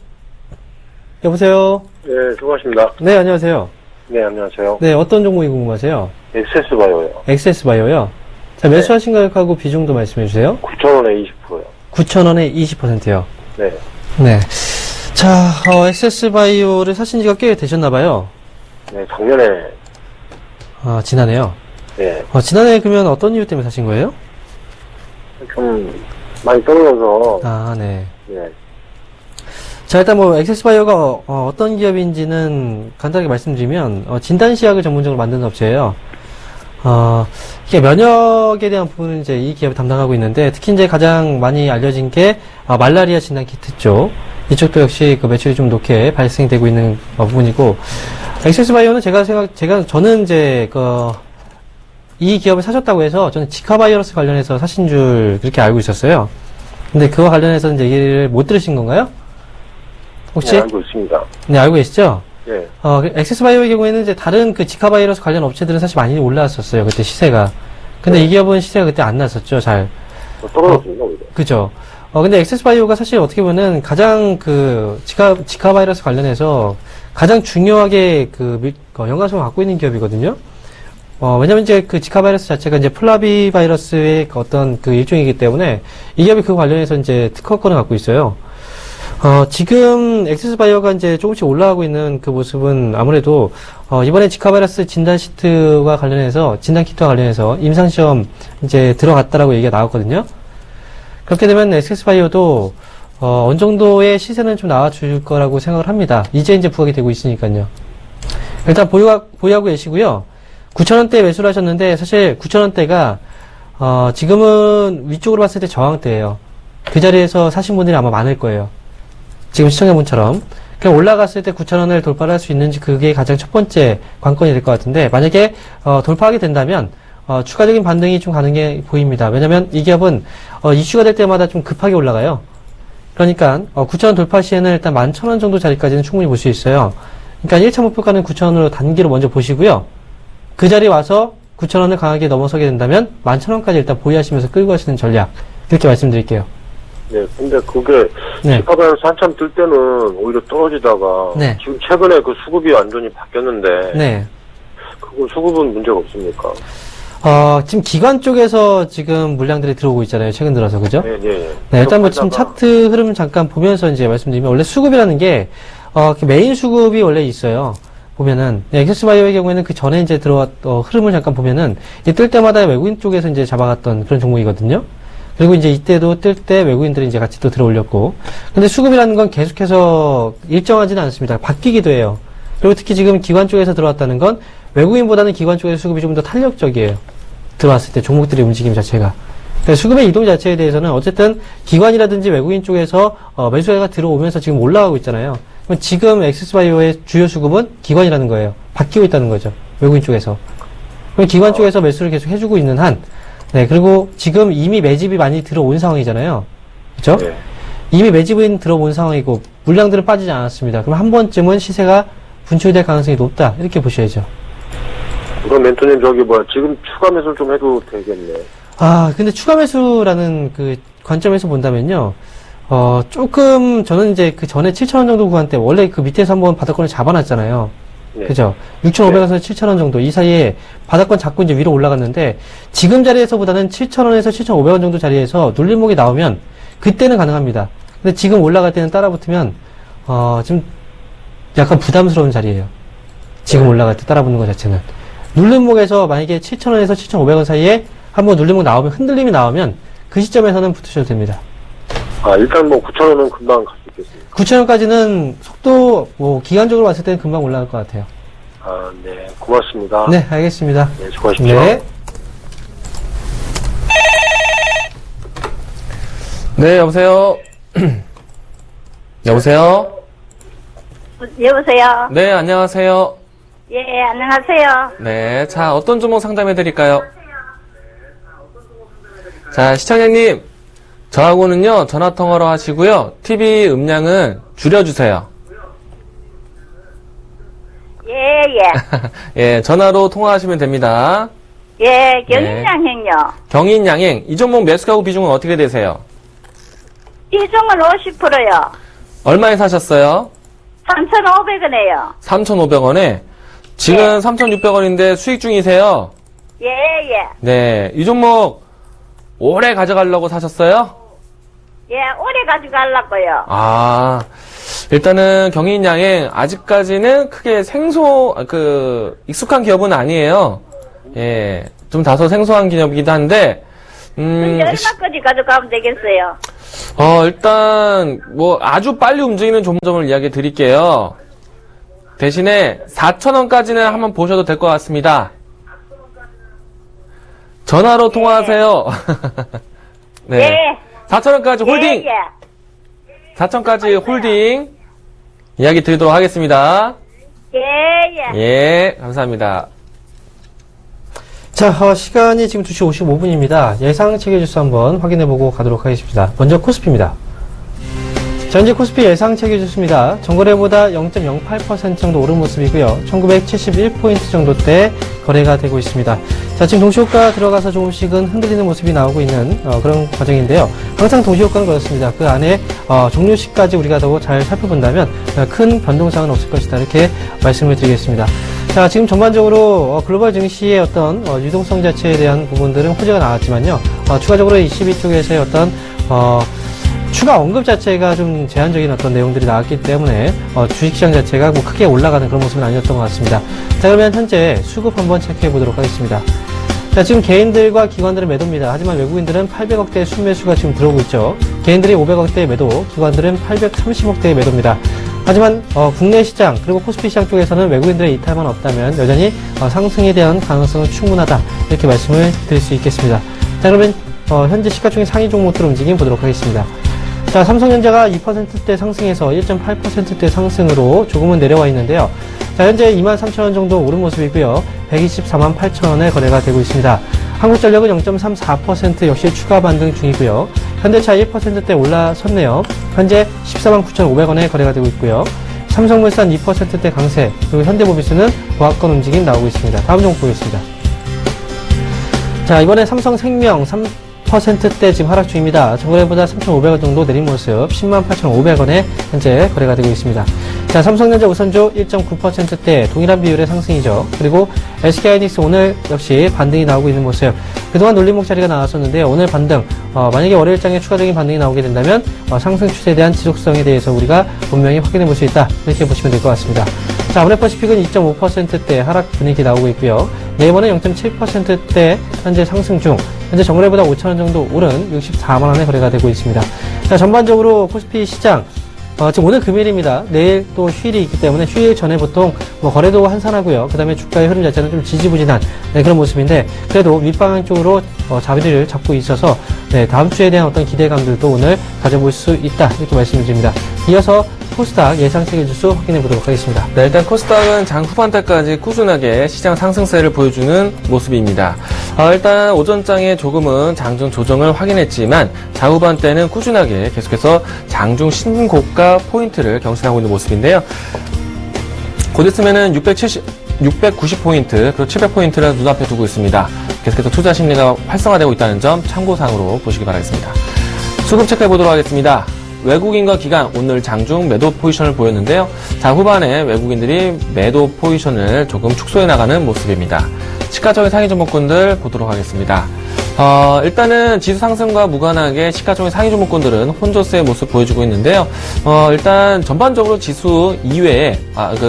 여보세요? 네, 수고하십니다. 네, 안녕하세요. 네, 안녕하세요. 네, 어떤 종목이 궁금하세요? 엑세스바이오요. 엑세스바이오요? 자, 매수하신 가격하고 비중도 말씀해 주세요. 9,000원에 20%요. 9,000원에 20%요. 네. 네. 자, 엑세스바이오를 사신 지가 꽤 되셨나봐요. 네, 작년에, 지난해요. 네, 지난해 그러면 어떤 이유 때문에 사신 거예요? 좀 많이 떨어져서, 네. 네, 자, 일단 엑세스바이오가 어떤 기업인지는 간단하게 말씀드리면, 진단시약을 전문적으로 만드는 업체예요. 이게 면역에 대한 부분은 이제 이 기업이 담당하고 있는데, 특히 이제 가장 많이 알려진 게, 말라리아 진단 키트 쪽. 이쪽도 역시 그 매출이 좀 높게 발생되고 있는 부분이고, 엑세스바이오는 저는 이제, 이 기업을 사셨다고 해서, 저는 지카바이러스 관련해서 사신 줄 그렇게 알고 있었어요. 근데 그와 관련해서 이제 얘기를 못 들으신 건가요? 혹시? 네, 알고 있습니다. 네, 알고 계시죠? 네, 엑세스바이오의 경우에는 이제 다른 그 지카바이러스 관련 업체들은 사실 많이 올라왔었어요. 그때 시세가. 근데 이 기업은 시세가 그때 안 났었죠, 잘. 떨어졌습니다, 오히려. 그죠. 근데 엑세스바이오가 사실 어떻게 보면은 가장 그 지카바이러스 관련해서 가장 중요하게 연관성을 갖고 있는 기업이거든요. 왜냐면 이제 그 지카바이러스 자체가 이제 플라비 바이러스의 어떤 그 일종이기 때문에 이 기업이 그 관련해서 이제 특허권을 갖고 있어요. 지금 엑세스바이오가 이제 조금씩 올라가고 있는 그 모습은 아무래도 이번에 지카바이러스 진단 시트와 관련해서 진단 키트와 관련해서 임상시험 이제 들어갔다라고 얘기가 나왔거든요. 그렇게 되면 엑세스바이오도 어느 정도의 시세는 좀 나와줄 거라고 생각을 합니다. 이제 부각이 되고 있으니까요. 일단 보유하고 계시고요. 9,000원대 매수를 하셨는데 사실 9,000원대가 지금은 위쪽으로 봤을 때 저항대예요. 그 자리에서 사신 분들이 아마 많을 거예요. 지금 시청자분처럼. 그냥 올라갔을 때 9,000원을 돌파를 할 수 있는지 그게 가장 첫 번째 관건이 될 것 같은데 만약에 돌파하게 된다면 추가적인 반등이 좀 가능해 보입니다. 왜냐면 이 기업은 이슈가 될 때마다 좀 급하게 올라가요. 그러니까 9,000원 돌파 시에는 일단 11,000원 정도 자리까지는 충분히 볼 수 있어요. 그러니까 1차 목표가는 9,000원으로 단기로 먼저 보시고요. 그 자리에 와서 9,000원을 강하게 넘어서게 된다면 11,000원까지 일단 보유하시면서 끌고 가시는 전략 이렇게 말씀드릴게요. 네, 근데 그게, 네. 지카바이러스 한참 뜰 때는 오히려 떨어지다가, 네. 지금 최근에 그 수급이 완전히 바뀌었는데, 네. 그거 수급은 문제가 없습니까? 지금 기관 쪽에서 지금 물량들이 들어오고 있잖아요. 최근 들어서, 그죠? 네, 네. 네, 일단 지금 차트 흐름 잠깐 보면서 이제 말씀드리면, 원래 수급이라는 게, 메인 수급이 원래 있어요. 보면은, 엑세스바이오의 경우에는 그 전에 이제 흐름을 잠깐 보면은, 뜰 때마다 외국인 쪽에서 이제 잡아갔던 그런 종목이거든요. 그리고 이제 이때도 뜰 때 외국인들이 이제 같이 또 들어올렸고. 근데 수급이라는 건 계속해서 일정하지는 않습니다. 바뀌기도 해요. 그리고 특히 지금 기관 쪽에서 들어왔다는 건 외국인보다는 기관 쪽에서 수급이 좀 더 탄력적이에요. 들어왔을 때 종목들의 움직임 자체가. 수급의 이동 자체에 대해서는 어쨌든 기관이라든지 외국인 쪽에서 매수가 들어오면서 지금 올라가고 있잖아요. 그럼 지금 엑세스바이오의 주요 수급은 기관이라는 거예요. 바뀌고 있다는 거죠. 외국인 쪽에서. 그럼 기관 쪽에서 매수를 계속 해주고 있는 한, 네, 그리고 지금 이미 매집이 많이 들어온 상황이잖아요. 그렇죠? 네. 이미 매집은 들어온 상황이고 물량들은 빠지지 않았습니다. 그럼 한 번쯤은 시세가 분출될 가능성이 높다. 이렇게 보셔야죠. 그럼 멘토님 지금 추가 매수를 좀 해도 되겠네. 근데 추가 매수라는 그 관점에서 본다면요. 조금 저는 이제 그 전에 7,000원 정도 구간 때 원래 그 밑에서 한번 바닥권을 잡아놨잖아요. 네. 그죠? 6,500원에서 7,000원 정도 이 사이에 바닥권 잡고 이제 위로 올라갔는데 지금 자리에서보다는 7,000원에서 7,500원 정도 자리에서 눌림목이 나오면 그때는 가능합니다. 근데 지금 올라갈 때는 따라붙으면 좀 약간 부담스러운 자리예요. 지금 올라갈 때 따라붙는 것 자체는. 눌림목에서 만약에 7,000원에서 7,500원 사이에 한번 눌림목 나오면 흔들림이 나오면 그 시점에서는 붙으셔도 됩니다. 일단 9,000원은 금방 갈 수 있겠습니다. 9,000원까지는 속도 기간적으로 봤을 때는 금방 올라갈 것 같아요. 네. 고맙습니다. 네, 알겠습니다. 네, 수고하십시오. 네. 네, 여보세요? 여보세요? 여보세요? 네, 안녕하세요. 예, 안녕하세요. 네, 자, 어떤 종목 상담해 드릴까요? 자, 시청자님, 저하고는요, 전화통화로 하시고요, TV 음량은 줄여주세요. 예. 예, 전화로 통화하시면 됩니다. 예, 경인양행요. 경인양행, 이 종목 매수가구 비중은 어떻게 되세요? 비중은 50%요. 얼마에 사셨어요? 3,500원에요. 3,500원에? 지금 3,600원인데 수익 중이세요? 예. 네, 이 종목 오래 가져가려고 사셨어요? 예, 오래 가져가려고요. 일단은 경인양행 아직까지는 크게 익숙한 기업은 아니에요. 예, 좀 다소 생소한 기업이기도 한데, 얼마까지 가져가면 되겠어요? 일단, 아주 빨리 움직이는 종목을 이야기 드릴게요. 대신에 4,000원까지는 한번 보셔도 될 것 같습니다. 전화로 통화하세요. 네. 예. 4,000원까지 홀딩! 예. 4,000원까지 홀딩! 이야기 드리도록 하겠습니다. 예. 예, 감사합니다. 자, 시간이 지금 2시 55분입니다. 예상 체결지수 한번 확인해보고 가도록 하겠습니다. 먼저 코스피입니다. 자, 현재 코스피 예상 체결지수입니다. 전거래보다 0.08% 정도 오른 모습이고요. 1971포인트 정도대 거래가 되고 있습니다. 자, 지금 동시호가 들어가서 조금씩은 흔들리는 모습이 나오고 있는 그런 과정인데요. 항상 동시호가는 그렇습니다. 그 안에 종료시까지 우리가 더 잘 살펴본다면 큰 변동사항은 없을 것이다. 이렇게 말씀을 드리겠습니다. 자, 지금 전반적으로 글로벌 증시의 어떤 유동성 자체에 대한 부분들은 호재가 나왔지만요. 추가적으로 ECB 쪽에서의 어떤 추가 언급 자체가 좀 제한적인 어떤 내용들이 나왔기 때문에 주식시장 자체가 크게 올라가는 그런 모습은 아니었던 것 같습니다. 자, 그러면 현재 수급 한번 체크해 보도록 하겠습니다. 자, 지금 개인들과 기관들은 매도입니다. 하지만 외국인들은 800억대의 순매수가 지금 들어오고 있죠. 개인들이 500억대의 매도, 기관들은 830억대의 매도입니다. 하지만 국내 시장 그리고 코스피 시장 쪽에서는 외국인들의 이탈만 없다면 여전히 상승에 대한 가능성은 충분하다 이렇게 말씀을 드릴 수 있겠습니다. 자, 그러면 현재 시가총액 상위 종목들 움직임 보도록 하겠습니다. 자, 삼성전자가 2%대 상승해서 1.8%대 상승으로 조금은 내려와 있는데요. 자, 현재 23,000원 정도 오른 모습이고요. 124만 8천원에 거래가 되고 있습니다. 한국전력은 0.34% 역시 추가 반등 중이고요. 현대차 1%대 올라섰네요. 현재 14만 9,500원에 거래가 되고 있고요. 삼성물산 2%대 강세, 그리고 현대모비스는 보합권 움직임 나오고 있습니다. 다음 종목 보겠습니다. 자, 이번에 삼성생명 3%대 지금 하락 중입니다. 전거래보다 3,500원 정도 내린 모습, 108,500원에 현재 거래가 되고 있습니다. 자, 삼성전자 우선주 1.9%대 동일한 비율의 상승이죠. 그리고 SK하이닉스 오늘 역시 반등이 나오고 있는 모습. 그동안 놀림목 자리가 나왔었는데 오늘 반등, 만약에 월요일장에 추가적인 반등이 나오게 된다면 상승 추세에 대한 지속성에 대해서 우리가 분명히 확인해 볼 수 있다. 이렇게 보시면 될 것 같습니다. 자, 아브레퍼시픽은 2.5%대 하락 분위기 나오고 있고요. 네이버는 0.7%대 현재 상승 중. 현재 정거래보다 5,000원 정도 오른 64만원에 거래가 되고 있습니다. 자, 전반적으로 코스피 시장 지금 오늘 금요일입니다. 내일 또 휴일이 있기 때문에 휴일 전에 보통 뭐 거래도 한산하고요. 그 다음에 주가의 흐름 자체는 좀 지지부진한 그런 모습인데 그래도 윗방향 쪽으로 자리를 잡고 있어서 다음 주에 대한 어떤 기대감들도 오늘 가져볼 수 있다 이렇게 말씀드립니다. 이어서 코스닥 예상 세계지수 확인해 보도록 하겠습니다. 네, 일단 코스닥은 장 후반대까지 꾸준하게 시장 상승세를 보여주는 모습입니다. 일단 오전장에 조금은 장중 조정을 확인했지만 좌후반대는 꾸준하게 계속해서 장중 신고가 포인트를 경신하고 있는 모습인데요. 곧 있으면은 690포인트, 그리고 700포인트를 눈앞에 두고 있습니다. 계속해서 투자 심리가 활성화되고 있다는 점 참고사항으로 보시기 바라겠습니다. 수급 체크해 보도록 하겠습니다. 외국인과 기관 오늘 장중 매도 포지션을 보였는데요. 자, 후반에 외국인들이 매도 포지션을 조금 축소해 나가는 모습입니다. 시가총액 상위 종목군들 보도록 하겠습니다. 일단은 지수 상승과 무관하게 시가총액 상위 종목군들은 혼조세의 모습 보여주고 있는데요. 일단 전반적으로 지수 이외에,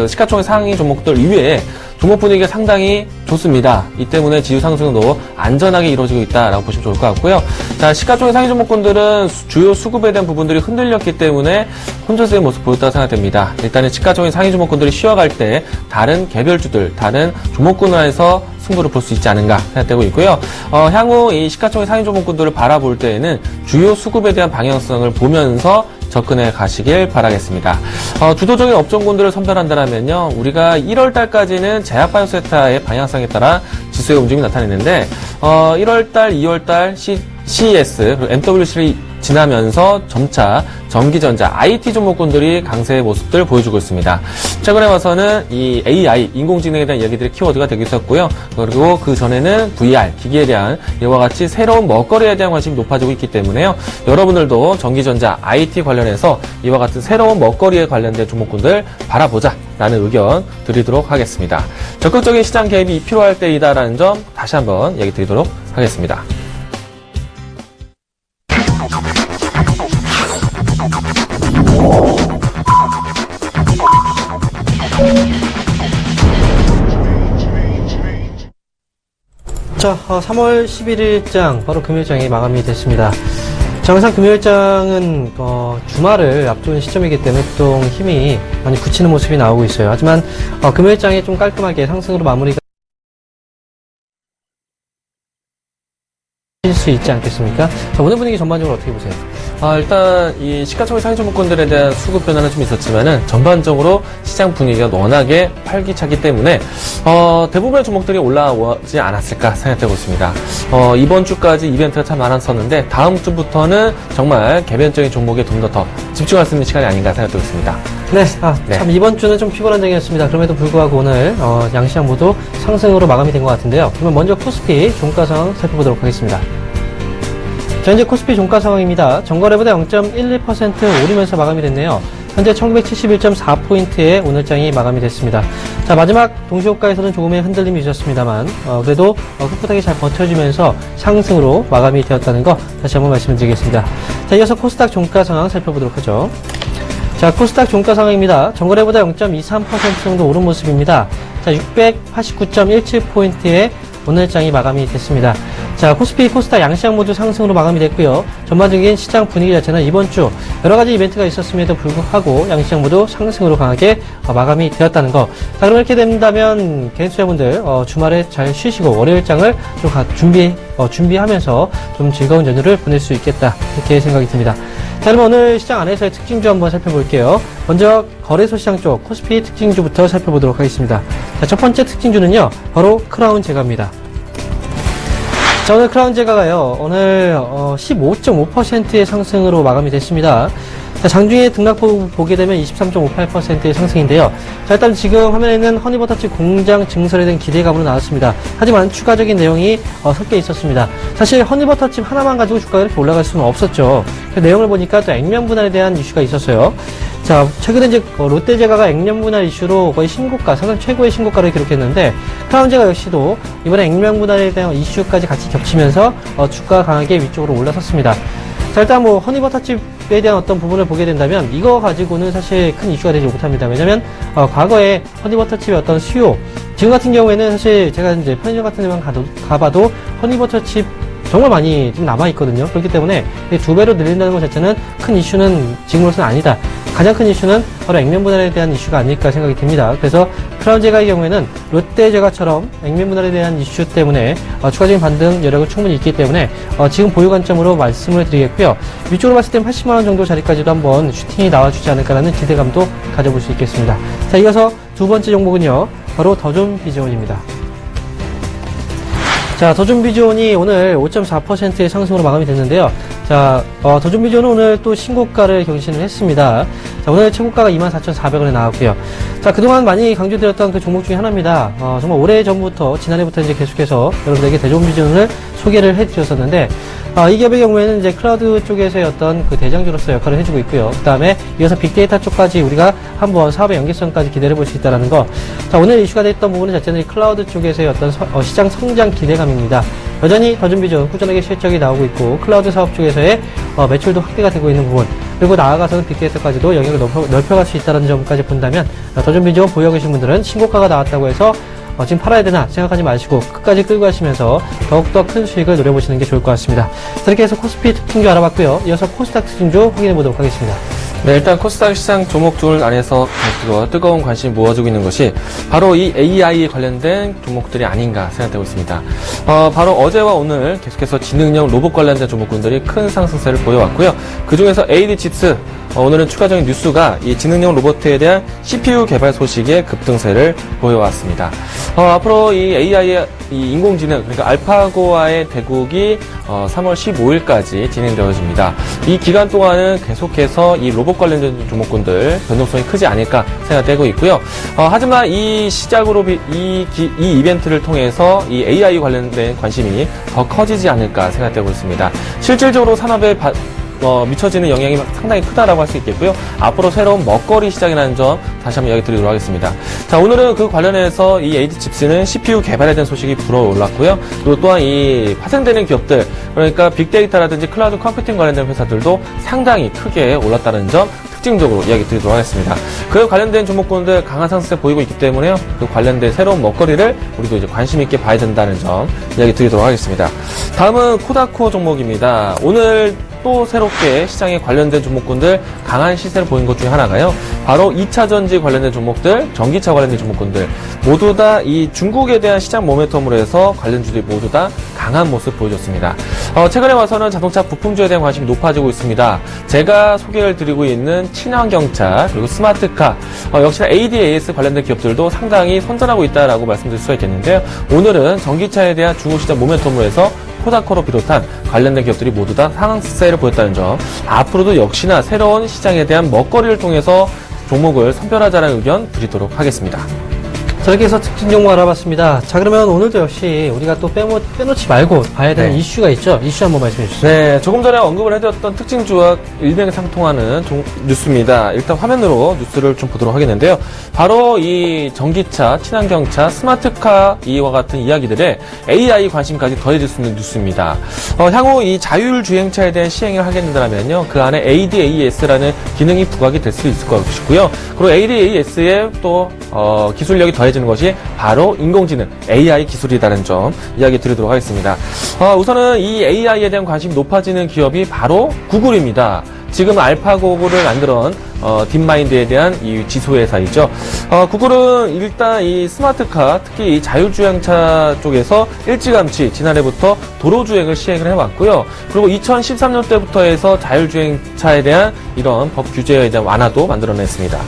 시가총액 상위 종목들 이외에 종목 분위기가 상당히 좋습니다. 이 때문에 지수 상승도 안전하게 이루어지고 있다라고 보시면 좋을 것 같고요. 자, 시가총액 상위 종목군들은 주요 수급에 대한 부분들이 흔들렸기 때문에 혼조세의 모습 보였다고 생각됩니다. 일단은 시가총액 상위 종목군들이 쉬어갈 때 다른 개별주들, 다른 종목군에서 승부를 볼 수 있지 않은가 생각되고 있고요. 향후 이 시가총액 상위 종목군들을 바라볼 때에는 주요 수급에 대한 방향성을 보면서 접근해 가시길 바라겠습니다. 주도적인 업종군들을 선별한다면요, 우리가 1월 달까지는 제약바이오세타의 방향성에 따라 지수의 움직임이 나타냈는데, 1월 달, 2월 달 CES, 그리고 MWC를 지나면서 점차 전기전자, IT 종목군들이 강세의 모습들 보여주고 있습니다. 최근에 와서는 이 AI, 인공지능에 대한 이야기들이 키워드가 되고 있었고요. 그리고 그 전에는 VR, 기기에 대한 이와 같이 새로운 먹거리에 대한 관심이 높아지고 있기 때문에요. 여러분들도 전기전자, IT 관련해서 이와 같은 새로운 먹거리에 관련된 종목군들 바라보자 라는 의견 드리도록 하겠습니다. 적극적인 시장 개입이 필요할 때이다라는 점 다시 한번 얘기 드리도록 하겠습니다. 자, 3월 11일장 바로 금요일장이 마감이 됐습니다. 항상 금요일장은 주말을 앞두는 시점이기 때문에 보통 힘이 많이 굳히는 모습이 나오고 있어요. 하지만 금요일장이 좀 깔끔하게 상승으로 마무리가 수 있지 않겠습니까? 자, 오늘 분위기 전반적으로 어떻게 보세요? 일단 이 시가총액 상위 종목군들에 대한 수급 변화는 좀 있었지만은 전반적으로 시장 분위기가 워낙에 활기차기 때문에 대부분의 종목들이 올라오지 않았을까 생각되고 있습니다. 이번 주까지 이벤트가 참 많았었는데 다음 주부터는 정말 개별적인 종목에 좀 더 집중할 수 있는 시간이 아닌가 생각되고 있습니다. 네, 네. 참 이번 주는 좀 피곤한 장이었습니다. 그럼에도 불구하고 오늘 양시장 모두 상승으로 마감이 된 것 같은데요. 그러면 먼저 코스피 종가 상황 살펴보도록 하겠습니다. 자, 현재 코스피 종가 상황입니다. 전거래보다 0.12% 오르면서 마감이 됐네요. 현재 1971.4포인트에 오늘장이 마감이 됐습니다. 자, 마지막 동시호가에서는 조금의 흔들림이 있었습니다만 그래도 꿋꿋하게 잘 버텨주면서 상승으로 마감이 되었다는 거 다시 한번 말씀드리겠습니다. 자, 이어서 코스닥 종가 상황 살펴보도록 하죠. 자, 코스닥 종가 상황입니다. 전거래보다 0.23% 정도 오른 모습입니다. 자, 689.17포인트에 오늘장이 마감이 됐습니다. 자, 코스피, 코스닥 양시장 모두 상승으로 마감이 됐고요. 전반적인 시장 분위기 자체는 이번 주 여러 가지 이벤트가 있었음에도 불구하고 양시장 모두 상승으로 강하게 마감이 되었다는 거. 자, 그럼 이렇게 된다면 개인 투자분들 주말에 잘 쉬시고 월요일장을 좀 준비하면서 좀 즐거운 연휴를 보낼 수 있겠다 이렇게 생각이 듭니다. 자, 그럼 오늘 시장 안에서의 특징주 한번 살펴볼게요. 먼저 거래소 시장 쪽 코스피 특징주부터 살펴보도록 하겠습니다. 자, 첫 번째 특징주는요, 바로 크라운 제과입니다. 자, 오늘 크라운 제과가요, 오늘 15.5%의 상승으로 마감이 됐습니다. 자, 장중에 등락폭 보게 되면 23.58%의 상승인데요. 자, 일단 지금 화면에는 허니버터칩 공장 증설에 대한 기대감으로 나왔습니다. 하지만 추가적인 내용이 섞여 있었습니다. 사실 허니버터칩 하나만 가지고 주가가 이렇게 올라갈 수는 없었죠. 그 내용을 보니까 또 액면 분할에 대한 이슈가 있었어요. 자, 최근에 이제 롯데제과가 액면 분할 이슈로 거의 신고가, 사상 최고의 신고가를 기록했는데 크라운제과 역시도 이번에 액면 분할에 대한 이슈까지 같이 겹치면서 주가가 강하게 위쪽으로 올라섰습니다. 자, 일단 허니버터칩에 대한 어떤 부분을 보게 된다면 이거 가지고는 사실 큰 이슈가 되지 못합니다. 왜냐면 과거에 허니버터칩의 어떤 수요, 지금 같은 경우에는 사실 제가 이제 편의점 같은 데만 가봐도 허니버터칩 정말 많이 좀 남아있거든요. 그렇기 때문에 2배로 늘린다는 것 자체는 큰 이슈는 지금으로서는 아니다. 가장 큰 이슈는 바로 액면 분할에 대한 이슈가 아닐까 생각이 듭니다. 그래서 크라운제과의 경우에는 롯데제과처럼 액면 분할에 대한 이슈 때문에 추가적인 반등 여력은 충분히 있기 때문에 지금 보유 관점으로 말씀을 드리겠고요. 위쪽으로 봤을 땐 80만 원 정도 자리까지도 한번 슈팅이 나와주지 않을까라는 기대감도 가져볼 수 있겠습니다. 자, 이어서 두 번째 종목은요, 바로 더존비즈온입니다. 자, 더존비즈온이 오늘 5.4%의 상승으로 마감이 됐는데요. 자, 더존비즈온은 오늘 또 신고가를 경신을 했습니다. 자, 오늘 최고가가 24,400원에 나왔고요. 자, 그동안 많이 강조드렸던 그 종목 중에 하나입니다. 정말 오래 전부터, 지난해부터 이제 계속해서 여러분들에게 더존비즈온을 소개를 해드렸었는데, 이 기업의 경우에는 이제 클라우드 쪽에서의 어떤 그 대장주로서 역할을 해주고 있고요. 그 다음에 이어서 빅데이터 쪽까지 우리가 한번 사업의 연계성까지 기대를 볼 수 있다는 거. 자, 오늘 이슈가 됐던 부분은 자체는 이 클라우드 쪽에서의 어떤 시장 성장 기대감입니다. 여전히 더존비즈온 꾸준하게 실적이 나오고 있고, 클라우드 사업 쪽에서의 매출도 확대가 되고 있는 부분, 그리고 나아가서는 빅데이터까지도 영역을 넓혀갈 수 있다는 점까지 본다면, 더존비즈온 보유하고 계신 분들은 신고가가 나왔다고 해서 지금 팔아야 되나 생각하지 마시고 끝까지 끌고 가시면서 더욱더 큰 수익을 노려보시는 게 좋을 것 같습니다. 자, 이렇게 해서 코스피 특징주 알아봤고요. 이어서 코스닥 특징주 확인해 보도록 하겠습니다. 네, 일단 코스닥 시장 종목들 안에서 뜨거운 관심이 모아지고 있는 것이 바로 이 AI에 관련된 종목들이 아닌가 생각되고 있습니다. 바로 어제와 오늘 계속해서 지능형 로봇 관련된 종목군들이 큰 상승세를 보여왔고요. 그중에서 AD칩스, 오늘은 추가적인 뉴스가 이 지능형 로봇에 대한 CPU 개발 소식에 급등세를 보여왔습니다. 앞으로 이 AI의 이 인공지능, 그러니까 알파고와의 대국이 3월 15일까지 진행되어집니다. 이 기간 동안은 계속해서 이 로봇 관련된 종목군들 변동성이 크지 않을까 생각되고 있고요. 하지만 이 시작으로 이 이벤트를 통해서 이 AI 관련된 관심이 더 커지지 않을까 생각되고 있습니다. 실질적으로 산업에 미쳐지는 영향이 상당히 크다라고 할 수 있겠고요. 앞으로 새로운 먹거리 시장이라는 점 다시 한번 이야기 드리도록 하겠습니다. 자, 오늘은 그 관련해서 이 AD칩스는 CPU 개발에 대한 소식이 불어올랐고요. 그리고 또한 이 파생되는 기업들, 그러니까 빅데이터라든지 클라우드 컴퓨팅 관련된 회사들도 상당히 크게 올랐다는 점 특징적으로 이야기 드리도록 하겠습니다. 그 관련된 종목군들 강한 상승세 보이고 있기 때문에요. 그 관련된 새로운 먹거리를 우리도 이제 관심 있게 봐야 된다는 점 이야기 드리도록 하겠습니다. 다음은 코다코 종목입니다. 오늘 또 새롭게 시장에 관련된 종목군들 강한 시세를 보인 것 중에 하나가요. 바로 2차 전지 관련된 종목들, 전기차 관련된 종목군들 모두 다 이 중국에 대한 시장 모멘텀으로 해서 관련주들이 모두 다 강한 모습 보여줬습니다. 최근에 와서는 자동차 부품주에 대한 관심이 높아지고 있습니다. 제가 소개를 드리고 있는 친환경차 그리고 스마트카 역시나 ADAS 관련된 기업들도 상당히 선전하고 있다라고 말씀드릴 수가 있겠는데요. 오늘은 전기차에 대한 중국 시장 모멘텀으로 해서 코다코로 비롯한 관련된 기업들이 모두 다 상승세를 보였다는 점, 앞으로도 역시나 새로운 시장에 대한 먹거리를 통해서 종목을 선별하자는 의견 드리도록 하겠습니다. 자, 이렇게 해서 특징 종목 알아봤습니다. 자, 그러면 오늘도 역시 우리가 또 빼놓지 말고 봐야 되는 네. 이슈가 있죠? 이슈 한번 말씀해 주시죠. 네, 조금 전에 언급을 해드렸던 특징주와 일맥상통하는 뉴스입니다. 일단 화면으로 뉴스를 좀 보도록 하겠는데요. 바로 이 전기차, 친환경차, 스마트카 이와 같은 이야기들에 AI 관심까지 더해질 수 있는 뉴스입니다. 향후 이 자율주행차에 대한 시행을 하게 된다면요, 그 안에 ADAS라는 기능이 부각이 될 수 있을 것이고요. 그리고 ADAS에 또 기술력이 더해지는 것이 바로 인공지능 AI 기술이라는 점 이야기 드리도록 하겠습니다. 우선은 이 AI에 대한 관심이 높아지는 기업이 바로 구글입니다. 지금 알파고를 만들어온 딥마인드에 대한 이 지소회사이죠. 구글은 일단 이 스마트카, 특히 이 자율주행차 쪽에서 일찌감치 지난해부터 도로주행을 시행을 해왔고요. 그리고 2013년 때부터 해서 자율주행차에 대한 이런 법 규제에 대한 완화도 만들어냈습니다.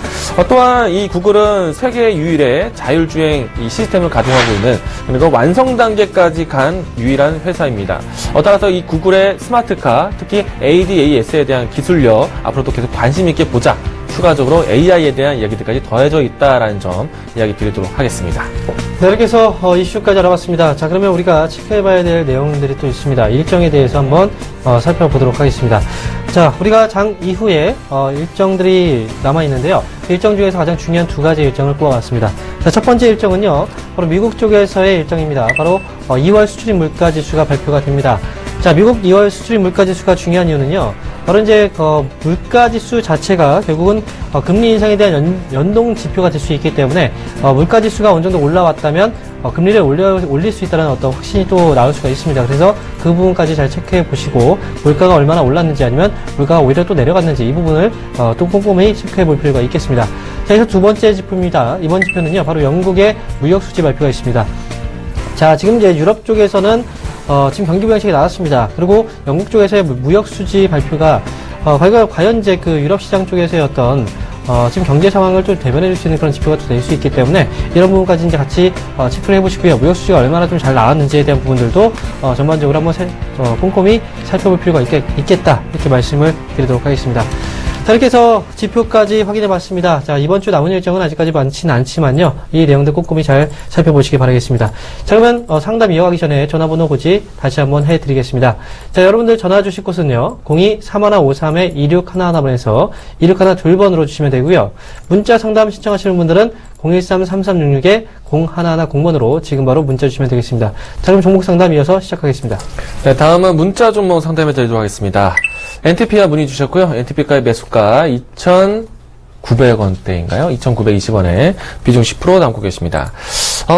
또한 이 구글은 세계 유일의 자율주행 이 시스템을 가동하고 있는, 그리고 완성 단계까지 간 유일한 회사입니다. 따라서 이 구글의 스마트카, 특히 ADAS에 대한 기술력 앞으로도 계속 관심 있게 보자. 추가적으로 AI에 대한 이야기들까지 더해져 있다라는 점 이야기 드리도록 하겠습니다. 네, 이렇게 해서 이슈까지 알아봤습니다. 자, 그러면 우리가 체크해봐야 될 내용들이 또 있습니다. 일정에 대해서 한번 살펴보도록 하겠습니다. 자, 우리가 장 이후에 일정들이 남아있는데요. 일정 중에서 가장 중요한 두 가지 일정을 꼽아봤습니다. 자, 첫 번째 일정은요, 바로 미국 쪽에서의 일정입니다. 바로 2월 수출입 물가지수가 발표가 됩니다. 자, 미국 2월 수출입 물가지수가 중요한 이유는요, 바로 이제 물가지수 자체가 결국은 금리 인상에 대한 연동 지표가 될 수 있기 때문에 물가지수가 어느 정도 올라왔다면 금리를 올릴 수 있다는 어떤 확신이 또 나올 수가 있습니다. 그래서 그 부분까지 잘 체크해 보시고 물가가 얼마나 올랐는지 아니면 물가가 오히려 또 내려갔는지 이 부분을 또 꼼꼼히 체크해 볼 필요가 있겠습니다. 자, 그래서 두 번째 지표입니다. 이번 지표는요, 바로 영국의 무역 수지 발표가 있습니다. 자, 지금 이제 유럽 쪽에서는 지금 경기 부양책이 나왔습니다. 그리고 영국 쪽에서의 무역 수지 발표가 과연 이제 그 유럽 시장 쪽에서의 어떤 지금 경제 상황을 좀 대변해 줄 수 있는 그런 지표가 될 수 있기 때문에 이런 부분까지 이제 같이 체크를 해보시고요. 무역 수지가 얼마나 좀 잘 나왔는지에 대한 부분들도 전반적으로 한번 꼼꼼히 살펴볼 필요가 있겠다 이렇게 말씀을 드리도록 하겠습니다. 자, 이렇게 해서 지표까지 확인해 봤습니다. 자, 이번 주 남은 일정은 아직까지 많지는 않지만요. 이 내용들 꼼꼼히 잘 살펴보시기 바라겠습니다. 자, 그러면 상담 이어가기 전에 전화번호 고지 다시 한번 해드리겠습니다. 자, 여러분들 전화 주실 곳은요. 02-3153-2611번에서 2612번으로 주시면 되고요. 문자 상담 신청하시는 분들은 013-3366-0110번으로 지금 바로 문자 주시면 되겠습니다. 자, 그럼 종목 상담 이어서 시작하겠습니다. 네, 다음은 문자 종목 상담해 드리도록 하겠습니다. NTP가 문의 주셨고요. NTP가의 매수가 2,900원대인가요? 2,920원에 비중 10% 남고 계십니다.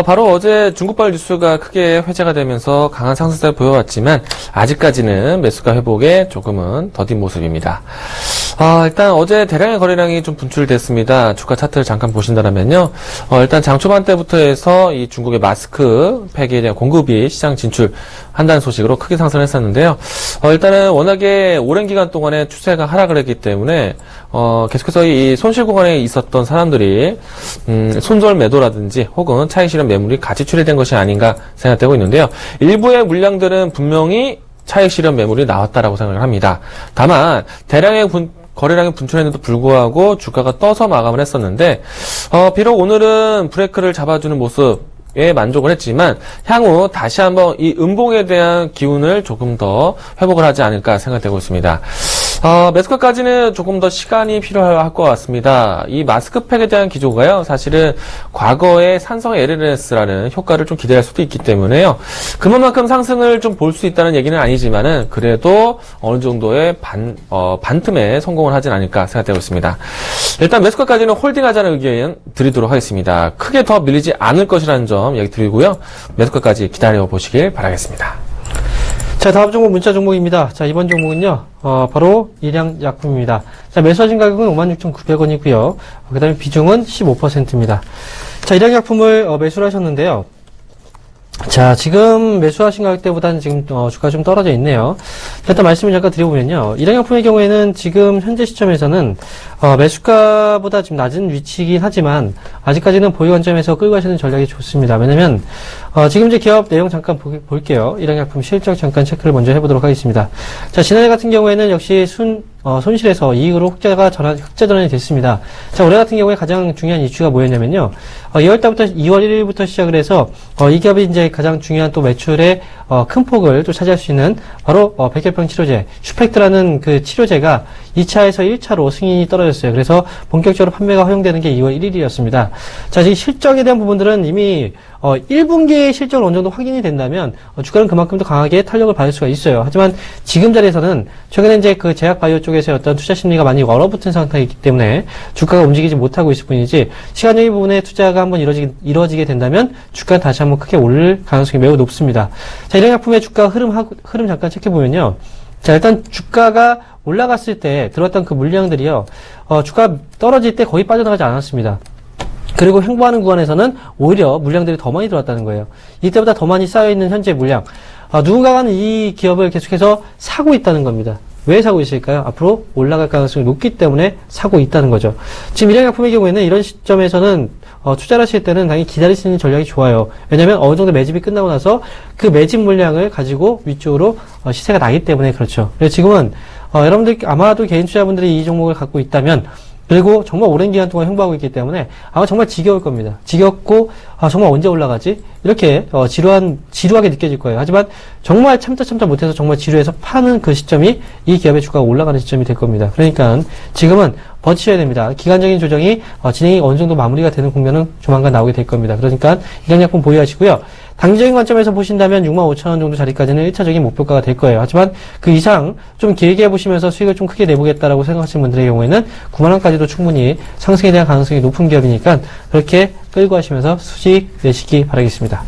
바로 어제 중국발 뉴스가 크게 회자가 되면서 강한 상승세를 보여왔지만 아직까지는 매수가 회복에 조금은 더딘 모습입니다. 일단 어제 대량의 거래량이 좀 분출됐습니다. 주가 차트를 잠깐 보신다면요. 일단 장 초반 때부터 해서 이 중국의 마스크 팩에 대한 공급이 시장 진출한다는 소식으로 크게 상승했었는데요. 일단은 워낙에 오랜 기간 동안에 추세가 하락을 했기 때문에 계속해서 이 손실 구간에 있었던 사람들이 손절 매도라든지 혹은 차익 실현 매물이 같이 처리된 것이 아닌가 생각되고 있는데요. 일부의 물량들은 분명히 차익 실현 매물이 나왔다라고 생각을 합니다. 다만 대량의 거래량이 분출했는데도 불구하고 주가가 떠서 마감을 했었는데 비록 오늘은 브레이크를 잡아주는 모습에 만족을 했지만 향후 다시 한번 이 음봉에 대한 기운을 조금 더 회복을 하지 않을까 생각되고 있습니다. 매수가까지는 조금 더 시간이 필요할 것 같습니다. 이 마스크팩에 대한 기조가요, 사실은 과거의 산성 LNS라는 효과를 좀 기대할 수도 있기 때문에요. 그만큼 상승을 좀 볼 수 있다는 얘기는 아니지만은 그래도 어느 정도의 반틈에 성공을 하진 않을까 생각되고 있습니다. 일단 매수가까지는 홀딩하자는 의견 드리도록 하겠습니다. 크게 더 밀리지 않을 것이라는 점 얘기 드리고요. 매수가까지 기다려 보시길 바라겠습니다. 자, 다음 종목 문자 종목입니다. 자, 이번 종목은요, 바로 일양약품입니다. 자, 매수하신 가격은 56,900원이고요. 그 다음에 비중은 15%입니다. 자, 일양약품을 매수를 하셨는데요. 자, 지금 매수하신 가격대보다는 지금 주가가 좀 떨어져 있네요. 일단 말씀을 잠깐 드려보면요. 일양약품의 경우에는 지금 현재 시점에서는 매수가보다 지금 낮은 위치이긴 하지만 아직까지는 보유 관점에서 끌고 가시는 전략이 좋습니다. 왜냐면 지금 이제 기업 내용 잠깐 볼게요. 일양약품 실적 잠깐 체크를 먼저 해보도록 하겠습니다. 자, 지난해 같은 경우에는 역시 손실에서 이익으로 흑자 전환이 됐습니다. 자, 올해 같은 경우에 가장 중요한 이슈가 뭐였냐면요. 2월 1일부터 시작을 해서 이 기업이 이제 가장 중요한 또 매출의 큰 폭을 또 차지할 수 있는 바로 백혈병 치료제 슈펙트라는 그 치료제가 2차에서 1차로 승인이 떨어졌어요. 그래서 본격적으로 판매가 허용되는 게 2월 1일이었습니다. 자, 지금 실적에 대한 부분들은 이미 1분기의 실적을 어느 정도 확인이 된다면 주가는 그만큼 더 강하게 탄력을 받을 수가 있어요. 하지만 지금 자리에서는 최근에 이제 그 제약 바이오 쪽에서의 어떤 투자 심리가 많이 얼어붙은 상태이기 때문에 주가가 움직이지 못하고 있을 뿐이지 시간적인 부분에 투자가 한번 이루어지게 된다면 주가는 다시 한번 크게 오를 가능성이 매우 높습니다. 자, 일양약품의 주가 흐름 잠깐 체크해보면요. 자, 일단 주가가 올라갔을 때 들어왔던 그 물량들이요. 주가 떨어질 때 거의 빠져나가지 않았습니다. 그리고 횡보하는 구간에서는 오히려 물량들이 더 많이 들어왔다는 거예요. 이때보다 더 많이 쌓여있는 현재 물량. 누군가는 이 기업을 계속해서 사고 있다는 겁니다. 왜 사고 있을까요? 앞으로 올라갈 가능성이 높기 때문에 사고 있다는 거죠. 지금 일양약품의 경우에는 이런 시점에서는 투자를 하실 때는 당연히 기다릴 수 있는 전략이 좋아요. 왜냐하면 어느 정도 매집이 끝나고 나서 그 매집 물량을 가지고 위쪽으로 시세가 나기 때문에 그렇죠. 그래서 지금은 여러분들 아마도 개인 투자분들이 이 종목을 갖고 있다면 그리고 정말 오랜 기간 동안 횡보하고 있기 때문에 아마 정말 지겨울 겁니다. 지겹고 정말 언제 올라가지? 이렇게 지루하게 느껴질 거예요. 하지만 정말 참다 못해서 정말 지루해서 파는 그 시점이 이 기업의 주가가 올라가는 시점이 될 겁니다. 그러니까 지금은 버티셔야 됩니다. 기간적인 조정이 진행이 어느 정도 마무리가 되는 국면은 조만간 나오게 될 겁니다. 그러니까 일양약품 보유하시고요. 단기적인 관점에서 보신다면 65,000원 정도 자리까지는 1차적인 목표가가 될 거예요. 하지만 그 이상 좀 길게 보시면서 수익을 좀 크게 내보겠다라고 생각하시는 분들의 경우에는 9만원까지도 충분히 상승에 대한 가능성이 높은 기업이니까 그렇게 끌고 하시면서 수익 내시기 바라겠습니다.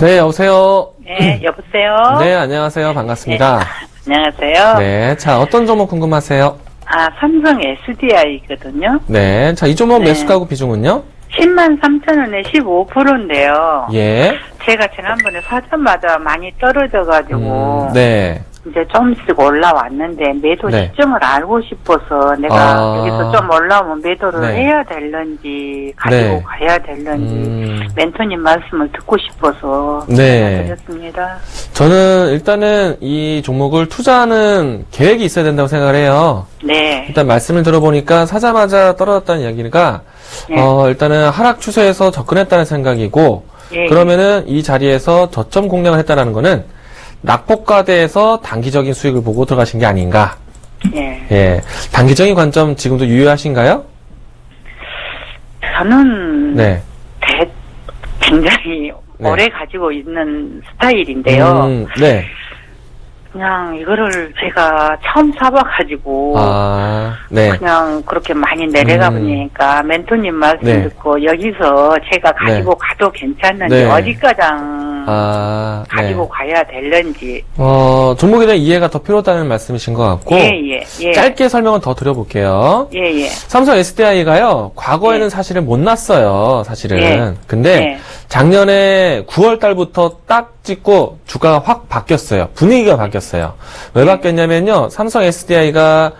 네, 여보세요. 네, 여보세요? 네, 안녕하세요. 반갑습니다. 안녕하세요. 네, 자, 어떤 종목 궁금하세요? 삼성 SDI거든요. 네, 자, 이 종목 네. 매수가고 비중은요? 103,000원에 15%인데요. 예. 제가 지난번에 사자마자 많이 떨어져가지고, 네. 이제 좀씩 올라왔는데, 매도 네. 시점을 알고 싶어서, 내가 여기서 좀 올라오면 매도를 네. 해야 될런지, 가지고 네. 가야 될런지, 멘토님 말씀을 듣고 싶어서, 네. 드렸습니다. 저는 일단은 이 종목을 투자하는 계획이 있어야 된다고 생각을 해요. 네. 일단 말씀을 들어보니까 사자마자 떨어졌다는 이야기가, 네. 일단은 하락 추세에서 접근했다는 생각이고, 예, 그러면은 이 자리에서 저점 공략을 했다는 거는 낙폭과대에서 단기적인 수익을 보고 들어가신 게 아닌가. 예. 예. 단기적인 관점 지금도 유효하신가요? 저는, 네. 굉장히 네. 오래 가지고 있는 스타일인데요. 네. 그냥 이거를 제가 처음 사봐가지고 네. 그냥 그렇게 많이 내려가 보니까 멘토님 말씀 네. 듣고 여기서 제가 가지고 가도 괜찮는지 네. 어디가장 가지고 네. 가야 될는지 종목에 대한 이해가 더 필요하다는 말씀이신 것 같고, 예. 짧게 설명을 더 드려볼게요. 예. 삼성 SDI가요, 과거에는 예. 사실은 못 났어요, 사실은. 예. 근데 예. 작년에 9월 달부터 딱 찍고 주가가 확 바뀌었어요. 분위기가 바뀌었어요. 왜 바뀌었냐면요, 삼성 SDI가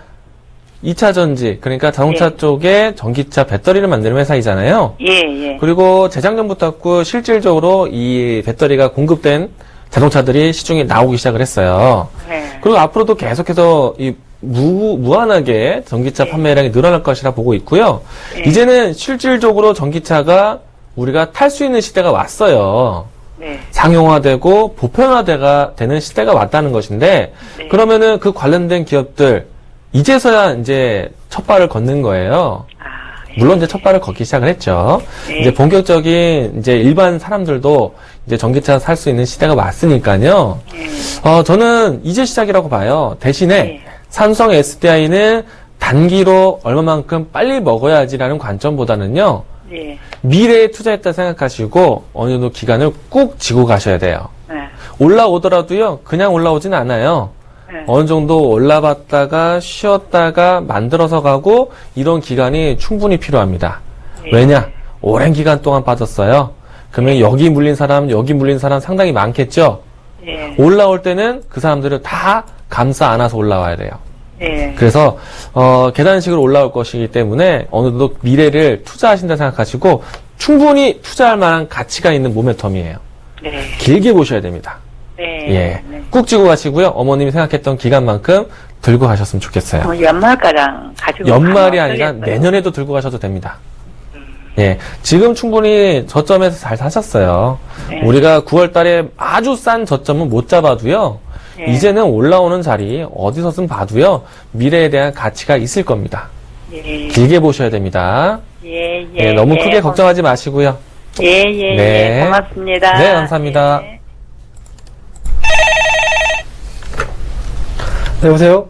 2차 전지, 그러니까 자동차 예. 쪽에 전기차 배터리를 만드는 회사이잖아요. 예. 그리고 재작년부터 갖고 실질적으로 이 배터리가 공급된 자동차들이 시중에 나오기 시작을 했어요. 네. 그리고 앞으로도 계속해서 이 무한하게 전기차 판매량이 늘어날 것이라 보고 있고요. 네. 이제는 실질적으로 전기차가 우리가 탈 수 있는 시대가 왔어요. 네. 상용화되고 보편화가 되는 시대가 왔다는 것인데, 네. 그러면은 그 관련된 기업들 이제서야 이제 첫 발을 걷는 거예요. 물론 이제 첫 발을 걷기 시작을 했죠. 네. 이제 본격적인 이제 일반 사람들도 이제 전기차 살 수 있는 시대가 왔으니까요. 저는 이제 시작이라고 봐요. 대신에 네. 삼성 SDI는 단기로 얼마만큼 빨리 먹어야지라는 관점보다는요. 네. 미래에 투자했다 생각하시고 어느 정도 기간을 꾹 쥐고 가셔야 돼요. 네. 올라오더라도요. 그냥 올라오진 않아요. 네. 어느 정도 올라봤다가 쉬었다가 만들어서 가고 이런 기간이 충분히 필요합니다. 네. 왜냐? 오랜 기간 동안 빠졌어요. 그러면 여기 물린 사람 상당히 많겠죠? 네. 올라올 때는 그 사람들을 다 감싸 안아서 올라와야 돼요. 네. 그래서 계단식으로 올라올 것이기 때문에 어느 정도 미래를 투자하신다 생각하시고 충분히 투자할 만한 가치가 있는 모멘텀이에요. 네. 길게 보셔야 됩니다. 네. 예. 네. 꾹 쥐고 가시고요. 어머님이 생각했던 기간만큼 들고 가셨으면 좋겠어요. 연말가량 가지고 연말이 가면 아니라 어떠겠어요? 내년에도 들고 가셔도 됩니다. 예. 지금 충분히 저점에서 잘 사셨어요. 네. 우리가 9월 달에 아주 싼 저점은 못 잡아도요. 네. 이제는 올라오는 자리 어디서든 봐도요. 미래에 대한 가치가 있을 겁니다. 예. 길게 보셔야 됩니다. 예. 예, 너무 크게 걱정하지 마시고요. 예. 네. 고맙습니다. 네, 감사합니다. 예. 네, 여보세요?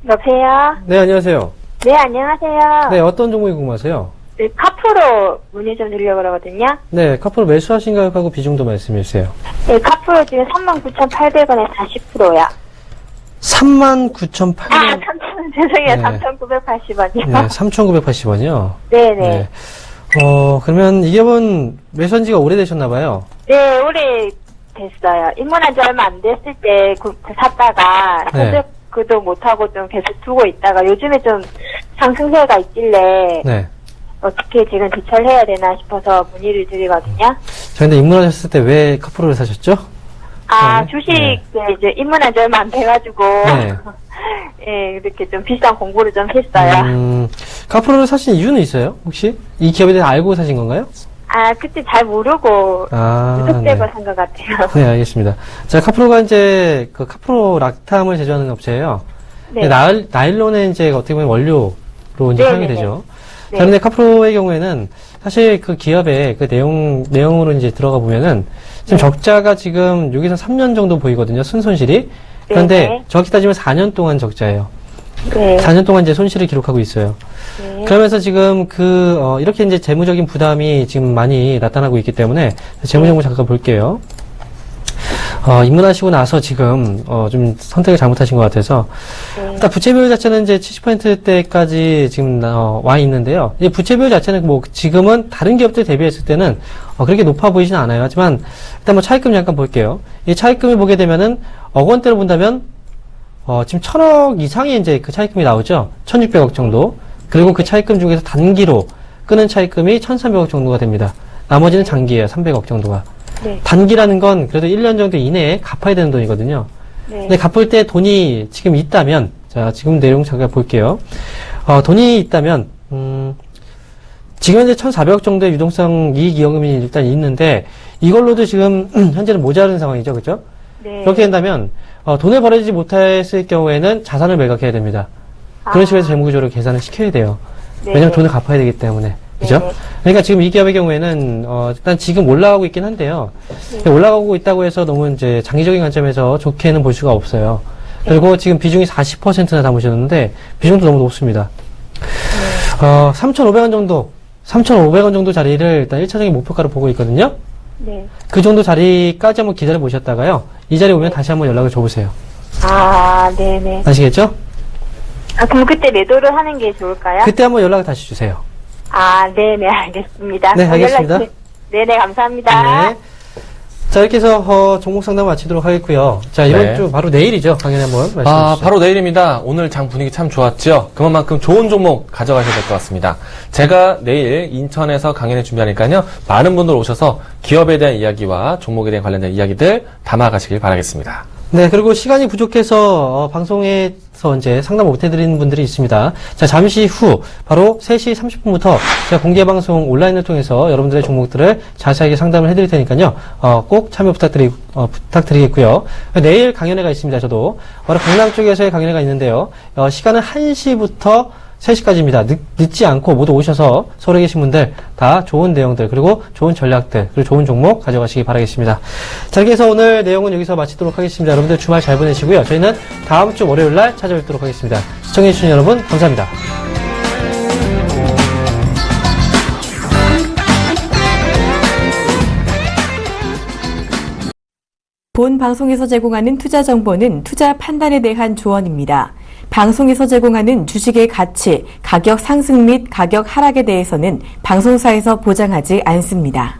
여보세요? 네, 안녕하세요. 네, 안녕하세요. 네, 어떤 종목이 궁금하세요? 네, 카프로 문의 좀 드리려고 그러거든요. 네, 카프로 매수하신 가격하고 비중도 말씀해 주세요. 네, 카프로 지금 39,800원에 40%야. 39,800원. 죄송해요. 네. 3,980원이요. 네, 3,980원이요. 네네. 그러면 이 기업은 매수한 지가 오래되셨나봐요. 네, 오래 됐어요. 입문한 지 얼마 안 됐을 때 샀다가 네. 그도 못하고 좀 계속 두고 있다가 요즘에 좀 상승세가 있길래 네. 어떻게 지금 대처를 해야 되나 싶어서 문의를 드리거든요. 저 근데 입문하셨을 때 왜 카프로를 사셨죠? 네. 주식 네. 이제 입문한 지 얼마 안 돼가지고 네. 예, 이렇게 좀 비싼 공부를 좀 했어요. 카프로를 사신 이유는 있어요? 혹시? 이 기업에 대해 알고 사신 건가요? 그때 잘 모르고 무턱대고 네. 산 것 같아요. 네, 알겠습니다. 자, 카프로가 이제 그 카프로 락탐을 제조하는 업체예요. 네. 나일론의 이제 어떻게 보면 원료로 이제 네, 사용이 네, 되죠. 네. 자, 그런데 카프로의 경우에는 사실 그 기업의 그 내용으로 이제 들어가 보면은 지금 적자가 지금 6에서 3년 정도 보이거든요. 순손실이. 그런데 네. 정확히 따지면 4년 동안 적자예요. 네. 4년 동안 이제 손실을 기록하고 있어요. 네. 그러면서 지금 이렇게 이제 재무적인 부담이 지금 많이 나타나고 있기 때문에 재무정보 잠깐 볼게요. 입문하시고 나서 지금, 좀 선택을 잘못하신 것 같아서. 네. 일단 부채 비율 자체는 이제 70%대까지 지금, 와 있는데요. 이 부채 비율 자체는 뭐 지금은 다른 기업들 대비했을 때는, 그렇게 높아 보이진 않아요. 하지만, 일단 뭐 차입금 잠깐 볼게요. 이 차입금을 보게 되면은, 억 원대로 본다면, 지금 1000억 이상의 이제 그 차입금이 나오죠. 1600억 정도. 그리고 그 차입금 중에서 단기로 끄는 차입금이 1300억 정도가 됩니다. 나머지는 장기예요. 300억 정도가. 네. 단기라는 건 그래도 1년 정도 이내에 갚아야 되는 돈이거든요. 네. 근데 갚을 때 돈이 지금 있다면, 자, 지금 내용 잠깐 볼게요. 돈이 있다면, 지금 현재 1,400억 정도의 유동성 이익이익금이 일단 있는데, 이걸로도 지금, 현재는 모자른 상황이죠. 그죠? 네. 그렇게 된다면, 돈을 벌어지지 못했을 경우에는 자산을 매각해야 됩니다. 그런 식으로 해서 재무구조를 계산을 시켜야 돼요. 네. 왜냐면 돈을 갚아야 되기 때문에. 그죠? 네. 그러니까 지금 이 기업의 경우에는, 일단 지금 올라가고 있긴 한데요. 올라가고 있다고 해서 너무 이제 장기적인 관점에서 좋게는 볼 수가 없어요. 그리고 지금 비중이 40%나 담으셨는데, 비중도 너무 높습니다. 3,500원 정도, 3,500원 정도 자리를 일단 1차적인 목표가로 보고 있거든요. 네. 그 정도 자리까지 한번 기다려 보셨다가요. 이 자리에 오면 다시 한번 연락을 줘보세요. 아, 네네. 아시겠죠? 그럼 그때 매도를 하는 게 좋을까요? 그때 한번 연락을 다시 주세요. 아, 네네, 알겠습니다. 네, 알겠습니다. 네네, 감사합니다. 네. 자, 이렇게 해서 종목 상담 마치도록 하겠고요. 자, 이번 네. 주 바로 내일이죠. 강연에 한번 말씀해 주시죠. 바로 내일입니다. 오늘 장 분위기 참 좋았죠? 그만큼 좋은 종목 가져가셔야 될 것 같습니다. 제가 내일 인천에서 강연을 준비하니까요. 많은 분들 오셔서 기업에 대한 이야기와 종목에 대한 관련된 이야기들 담아가시길 바라겠습니다. 네, 그리고 시간이 부족해서 방송에서 이제 상담 못 해드리는 분들이 있습니다. 자, 잠시 후 바로 3시 30분부터 제가 공개 방송 온라인을 통해서 여러분들의 종목들을 자세하게 상담을 해드릴 테니까요. 꼭 참여 부탁드리겠고요. 내일 강연회가 있습니다. 저도 바로 강남 쪽에서의 강연회가 있는데요. 시간은 1시부터 3시까지입니다. 늦지 않고 모두 오셔서 서울에 계신 분들 다 좋은 내용들 그리고 좋은 전략들 그리고 좋은 종목 가져가시기 바라겠습니다. 자, 이렇게 해서 오늘 내용은 여기서 마치도록 하겠습니다. 여러분들 주말 잘 보내시고요. 저희는 다음 주 월요일날 찾아뵙도록 하겠습니다. 시청해주신 여러분 감사합니다. 본 방송에서 제공하는 투자 정보는 투자 판단에 대한 조언입니다. 방송에서 제공하는 주식의 가치, 가격 상승 및 가격 하락에 대해서는 방송사에서 보장하지 않습니다.